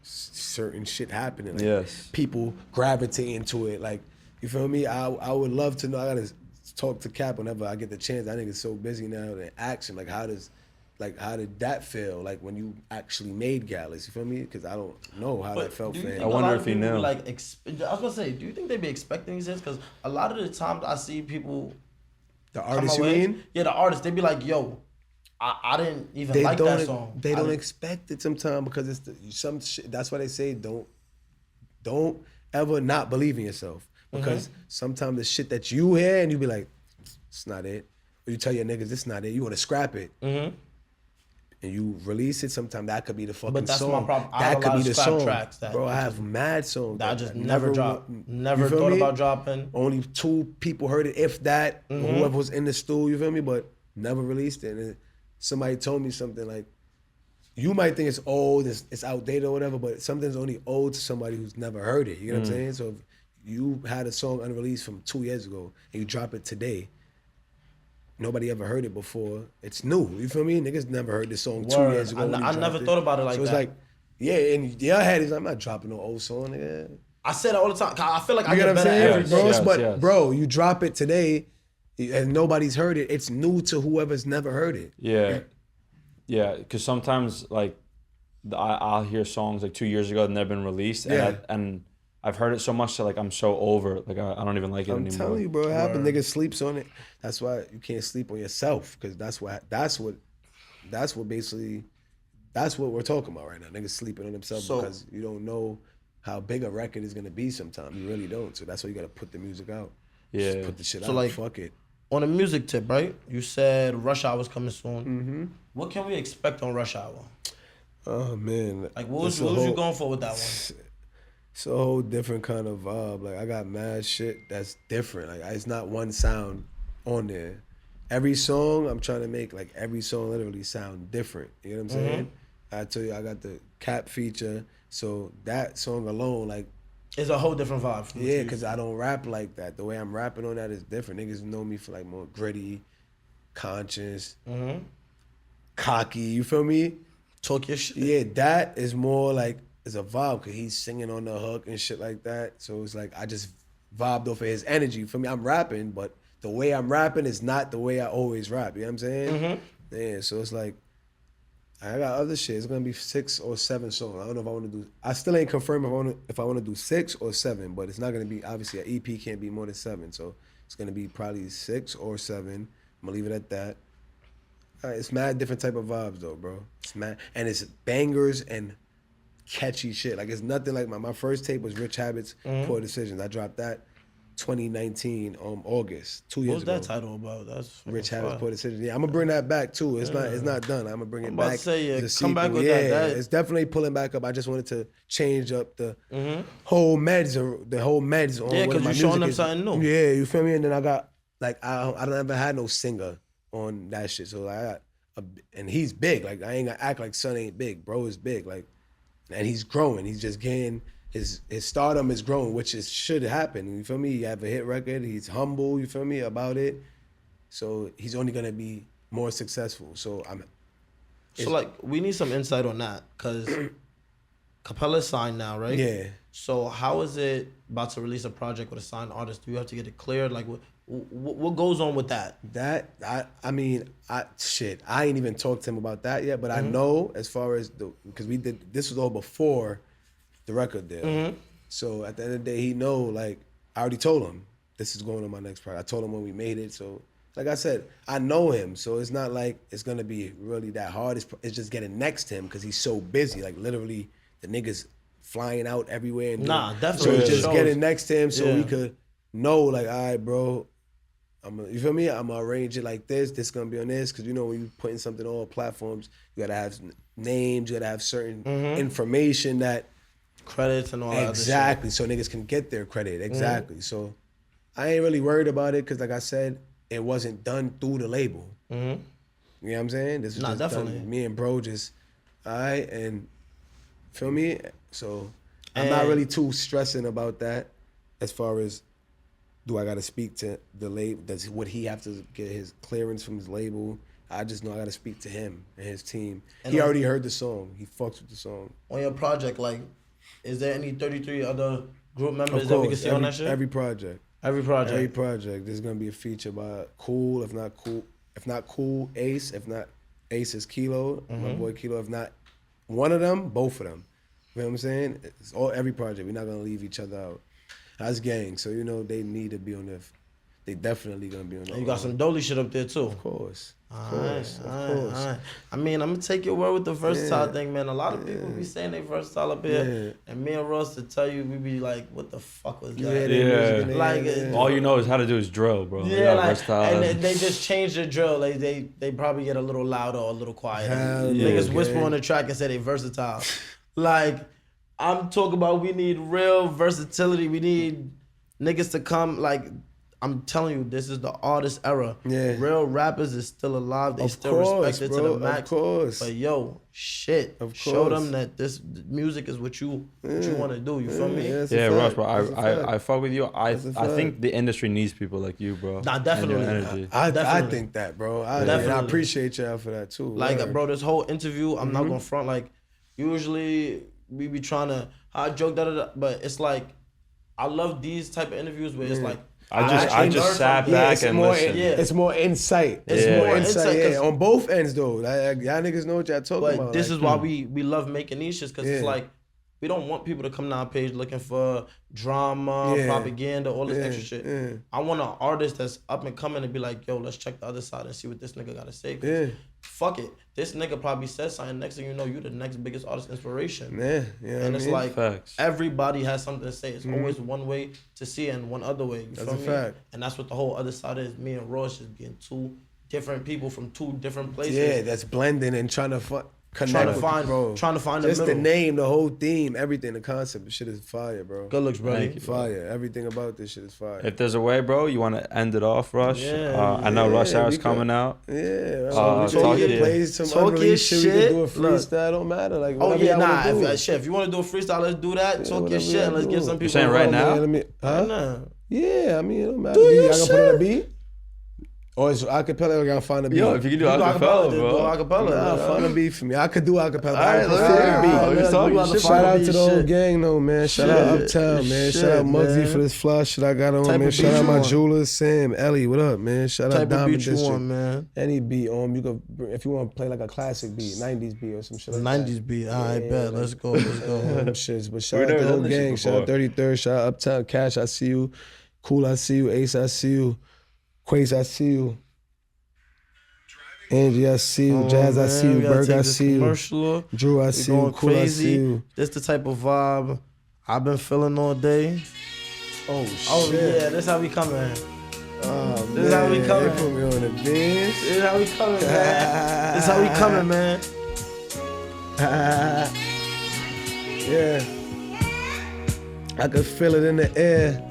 [SPEAKER 1] certain shit happening. Like people gravitating to it. Like, you feel me? I would love to know. I gotta talk to Cap whenever I get the chance. I think it's so busy now in action. Like, how did that feel? Like when you actually made Gallus, you feel me? Because I don't know how that felt for him.
[SPEAKER 2] I wonder if he knew.
[SPEAKER 3] I was gonna say, do you think they be expecting these hits? Because a lot of the times I see people.
[SPEAKER 1] The artists, you mean?
[SPEAKER 3] Yeah, the artists. They be like, yo, I didn't even like that song.
[SPEAKER 1] They don't expect it sometimes because it's some shit. That's why they say don't don't ever not believe in yourself. Because sometimes the shit that you hear and you be like, it's not it. Or you tell your niggas it's not it. You want to scrap it. And you release it, sometimes that could be the fucking song. But that's my problem. That could be the song. Tracks that bro, I have mad songs.
[SPEAKER 3] That I just never dropped. Never thought about dropping.
[SPEAKER 1] Only 2 people heard it, if that. Whoever was in the stool, you feel me? But never released it. And somebody told me something like, you might think it's old, it's outdated or whatever, but something's only old to somebody who's never heard it. You know what I'm saying? So if you had a song unreleased from 2 years ago and you drop it today, nobody ever heard it before. It's new. You feel me? Niggas never heard this song 2 years ago.
[SPEAKER 3] I never thought about it like that. So
[SPEAKER 1] it's like, yeah, in your head, it's like, I'm not dropping no old song, nigga.
[SPEAKER 3] I say that all the time. I feel like I
[SPEAKER 1] get better every day.
[SPEAKER 2] But
[SPEAKER 1] bro, you drop it today and nobody's heard it. It's new to whoever's never heard it.
[SPEAKER 2] Yeah. Yeah, because sometimes, like, I'll hear songs like 2 years ago that never been released, and I've heard it so much that like I'm so over it. Like I don't even like it anymore. I'm
[SPEAKER 1] telling you, bro, it happened. Niggas sleeps on it. That's why you can't sleep on yourself, because that's what basically we're talking about right now. Niggas sleeping on themselves because you don't know how big a record is gonna be. Sometimes you really don't. So that's why you gotta put the music out.
[SPEAKER 2] Yeah,
[SPEAKER 1] just put the shit out.
[SPEAKER 3] Like,
[SPEAKER 1] fuck it.
[SPEAKER 3] On a music tip, right? You said Rush Hour's coming soon. What can we expect on Rush Hour?
[SPEAKER 1] Oh man,
[SPEAKER 3] like what was you going for with that one?
[SPEAKER 1] It's a whole different kind of vibe. Like I got mad shit that's different. Like it's not one sound on there. Every song I'm trying to make, like every song literally sound different. You know what I'm saying? I tell you, I got the Cap feature, so that song alone, like,
[SPEAKER 3] it's a whole different vibe.
[SPEAKER 1] Yeah, because I don't rap like that. The way I'm rapping on that is different. Niggas know me for like more gritty, conscious, cocky. You feel me?
[SPEAKER 3] Talk your shit.
[SPEAKER 1] Yeah, that is more like, it's a vibe because he's singing on the hook and shit like that. So it's like I just vibed off of his energy. For me, I'm rapping, but the way I'm rapping is not the way I always rap. You know what I'm saying? Yeah, so it's like, I got other shit. It's gonna be 6 or 7 songs. I don't know if I want to do. I still ain't confirmed if I want to do 6 or 7, but it's not gonna be, obviously an EP can't be more than 7, so it's gonna be probably 6 or 7. I'm gonna leave it at that. It's mad different type of vibes though, bro. It's mad, and it's bangers and catchy shit. Like it's nothing like my first tape was Rich Habits, Poor Decisions. I dropped that 2019 August, 2 years ago.
[SPEAKER 3] What's that title about? That's
[SPEAKER 1] Rich Habits, Poor Decisions. Yeah, I'm gonna bring that back too. It's not done. I'm gonna bring it back.
[SPEAKER 3] Come back with that.
[SPEAKER 1] It's definitely pulling back up. I just wanted to change up the whole meds on
[SPEAKER 3] yeah, because you're showing them something new.
[SPEAKER 1] Yeah, you feel me? And then I got like I don't ever had no singer on that shit. So I got and he's big. Like I ain't gonna act like son ain't big. Bro is big. Like, and he's growing. He's just getting his stardom is growing, which should happen. You feel me? You have a hit record. He's humble. You feel me about it? So he's only gonna be more successful. So
[SPEAKER 3] like we need some insight on that because Capella's signed now, right?
[SPEAKER 1] Yeah.
[SPEAKER 3] So how is it about to release a project with a signed artist? Do you have to get it cleared? Like what goes on with that?
[SPEAKER 1] I ain't even talked to him about that yet, but I know as far as because this was all before the record deal. So at the end of the day, he know, like, I already told him this is going on my next project. I told him when we made it. So like I said, I know him. So it's not like it's gonna be really that hard. It's just getting next to him because he's so busy. Like literally the niggas flying out everywhere. And
[SPEAKER 3] definitely.
[SPEAKER 1] So it's just getting next to him so we could know, like, all right, bro, you feel me? I'm gonna arrange it like this. This gonna be on this, because you know when you putting something on all platforms, you gotta have names, you gotta have certain information that
[SPEAKER 3] credits and all that.
[SPEAKER 1] Exactly, so niggas can get their credit. Exactly. So I ain't really worried about it because, like I said, it wasn't done through the label. You know what I'm saying? This was just
[SPEAKER 3] definitely
[SPEAKER 1] done, me and bro just, all right, and feel me? So I'm not really too stressing about that as far as, do I got to speak to the label? Would he have to get his clearance from his label? I just know I got to speak to him and his team. And he already heard the song. He fucks with the song.
[SPEAKER 3] On your project, like, is there any 33 other group members that we can see on that shit?
[SPEAKER 1] Every project.
[SPEAKER 3] Every project.
[SPEAKER 1] Every project. There's gonna be a feature by Cool, if not Cool, Ace. If not Ace is Kilo, my boy Kilo. If not one of them, both of them. You know what I'm saying? It's every project. We're not gonna leave each other out. That's gang, so you know they need to be on they definitely gonna be on.
[SPEAKER 3] And you got some Dolly shit up there too.
[SPEAKER 1] Of course. Of
[SPEAKER 3] course. I mean, I'm gonna take your word with the versatile thing, man. A lot of people be saying they versatile up here, and me and Ross to tell you, we be like, what the fuck was that?
[SPEAKER 2] Yeah.
[SPEAKER 3] Like,
[SPEAKER 2] all you know is how to do is drill, bro.
[SPEAKER 3] Yeah, like, and they just change the drill. They probably get a little louder or a little quieter. Niggas whisper on the track and say they versatile. Like, I'm talking about we need real versatility. We need niggas to come, like, I'm telling you, this is the artist era. Yeah. Real rappers is still alive. They still respected to the max.
[SPEAKER 1] Of course.
[SPEAKER 3] But yo, shit. Show them that this music is what you want to do. You feel me?
[SPEAKER 2] Yeah, Rush, bro. I fuck with you. I think the industry needs people like you, bro.
[SPEAKER 3] Nah, definitely.
[SPEAKER 1] I think that, bro. I appreciate y'all for that too.
[SPEAKER 3] Like, bro, this whole interview, I'm not gonna front. Like, usually we be trying to, I joke but it's like, I love these type of interviews where it's like,
[SPEAKER 2] I just sat back and listened.
[SPEAKER 1] It's more insight. It's more insight. On both ends though. Like, y'all niggas know what y'all talking about.
[SPEAKER 3] But this is why we love making these shits, because it's like, we don't want people to come down our page looking for drama, propaganda, all this extra shit. I want an artist that's up and coming and be like, yo, let's check the other side and see what this nigga got to say. Fuck it. This nigga probably said something. Next thing you know, you the next biggest artist inspiration. And it's like, everybody has something to say. It's always one way to see it and one other way. You feel me? Fact. And that's what the whole other side is. Me and Ross just being two different people from two different places.
[SPEAKER 1] Yeah, that's blending and trying to trying to find the just
[SPEAKER 3] middle.
[SPEAKER 1] The name, the whole theme, everything, the concept, the shit is fire, bro.
[SPEAKER 3] Good looks, bro.
[SPEAKER 1] Fire. Everything about this shit is fire.
[SPEAKER 2] If there's a way, bro, you want to end it off, Rush? I know Rush Hour's coming out.
[SPEAKER 1] Yeah.
[SPEAKER 3] Talk your shit.
[SPEAKER 1] We can do a freestyle. Don't matter. Like,
[SPEAKER 3] if you want to do a freestyle, let's do that. Talk your shit and let's get some people.
[SPEAKER 2] You're saying right now?
[SPEAKER 3] Right now.
[SPEAKER 1] Yeah, I mean, it don't matter. Do your shit. I can put it on a beat. Or it's acapella, I gotta find a beat.
[SPEAKER 2] Yo, if you can do acapella, bro.
[SPEAKER 3] Acapella.
[SPEAKER 1] Find a beat for me. I could do acapella.
[SPEAKER 2] Alright, let's
[SPEAKER 1] Shout out to the whole gang though, man. Shout out Uptown, man. Shout out Muggsy for this fly shit I got on, man. Shout out my jewelers, Sam, Ellie, what up, man? Shout out Diamond District. Man. Any beat on, you could, if you want to play like a classic beat, 90s beat or some shit like that.
[SPEAKER 3] 90s beat, alright, bet. Let's go.
[SPEAKER 1] Shits. But shout out the whole gang. Shout out 33rd. Shout out Uptown Cash, I see you. Cool, I see you. Ace, I see you. Quace, I see you. Angie, I see you. Jazz, I see you. Berg, I see you. Drew, I see you. Cool, I see you.
[SPEAKER 3] This the type of vibe I've been feeling all day.
[SPEAKER 1] Oh, shit.
[SPEAKER 3] Oh, yeah. This how we coming.
[SPEAKER 1] This is how we coming. They put me on the bench.
[SPEAKER 3] This is how we coming, man. This is how we coming, man.
[SPEAKER 1] Yeah. I can feel it in the air.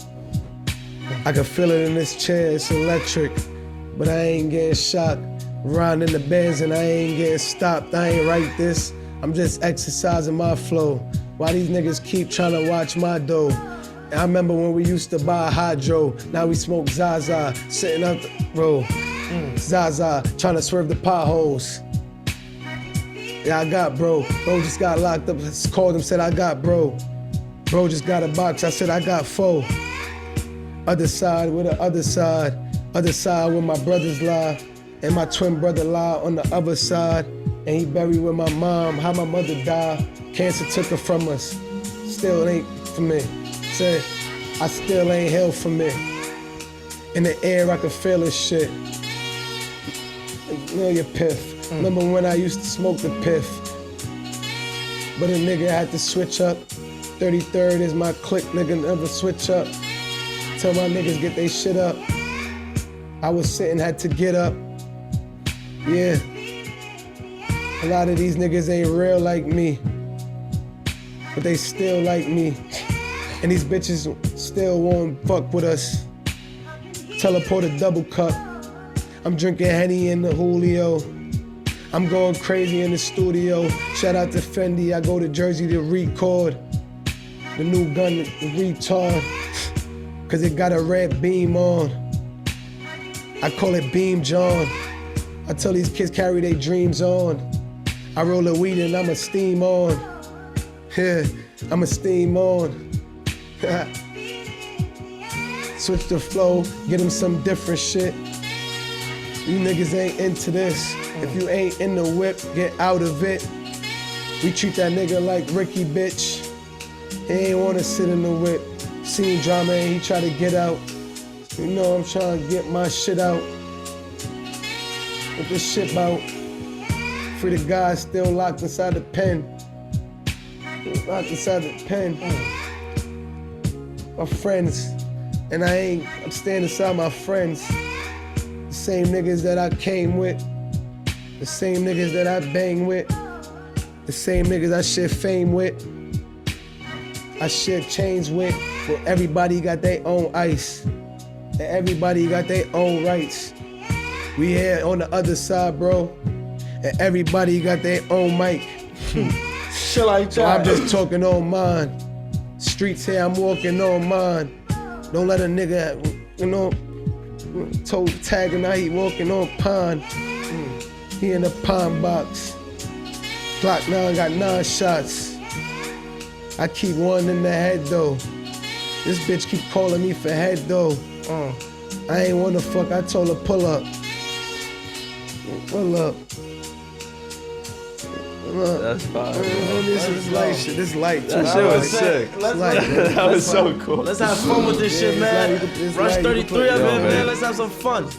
[SPEAKER 1] I can feel it in this chair. It's electric. But I ain't getting shocked. Riding in the Benz and I ain't getting stopped. I ain't write this. I'm just exercising my flow. Why these niggas keep trying to watch my dough? And I remember when we used to buy Hydro. Now we smoke Zaza, sitting up the road. Zaza, trying to swerve the potholes. Yeah, I got bro. Bro just got locked up. Called him, said I got bro. Bro just got a box. I said I got four. Other side with the other side. Other side where my brothers lie. And my twin brother lie on the other side. And he buried with my mom, how my mother died. Cancer took her from us. Still ain't for me. Say, I still ain't hell for me. In the air, I can feel this shit. Know your piff. Remember when I used to smoke the piff? But a nigga had to switch up. 33rd is my clique, nigga never switch up. Tell my niggas get they shit up. I was sitting, had to get up. Yeah, a lot of these niggas ain't real like me, but they still like me. And these bitches still won't fuck with us. Teleport a double cup. I'm drinking Henny in the Julio. I'm going crazy in the studio. Shout out to Fendi, I go to Jersey to record. The new gun, the retard, cause it got a red beam on. I call it Beam John. I tell these kids carry their dreams on. I roll the weed and I'ma steam on. Yeah, I'ma steam on. Switch the flow, get them some different shit. You niggas ain't into this. If you ain't in the whip, get out of it. We treat that nigga like Ricky, bitch. He ain't wanna sit in the whip. Seen drama and he try to get out. You know I'm trying to get my shit out. Get this shit out. Free the guys still locked inside the pen. Locked inside the pen. My friends, and I'm staying inside my friends. The same niggas that I came with. The same niggas that I bang with. The same niggas I share fame with. I share chains with. But everybody got their own ice. And everybody got their own rights. We here on the other side, bro. And everybody got their own mic.
[SPEAKER 3] Shit like that.
[SPEAKER 1] So I'm just talking on mine. Streets here, I'm walking on mine. Don't let a nigga, toe tagging out, he walking on pond. He in the pond box. Glock 9 got 9 shots. I keep one in the head though. This bitch keep calling me for head though. I ain't wanna fuck, I told her pull up. Pull up.
[SPEAKER 2] That's fine.
[SPEAKER 1] This is light shit. This light too.
[SPEAKER 2] That shit was sick. That was so cool.
[SPEAKER 3] Let's have fun with this shit, man. Rush33 up here, man. Let's have some fun.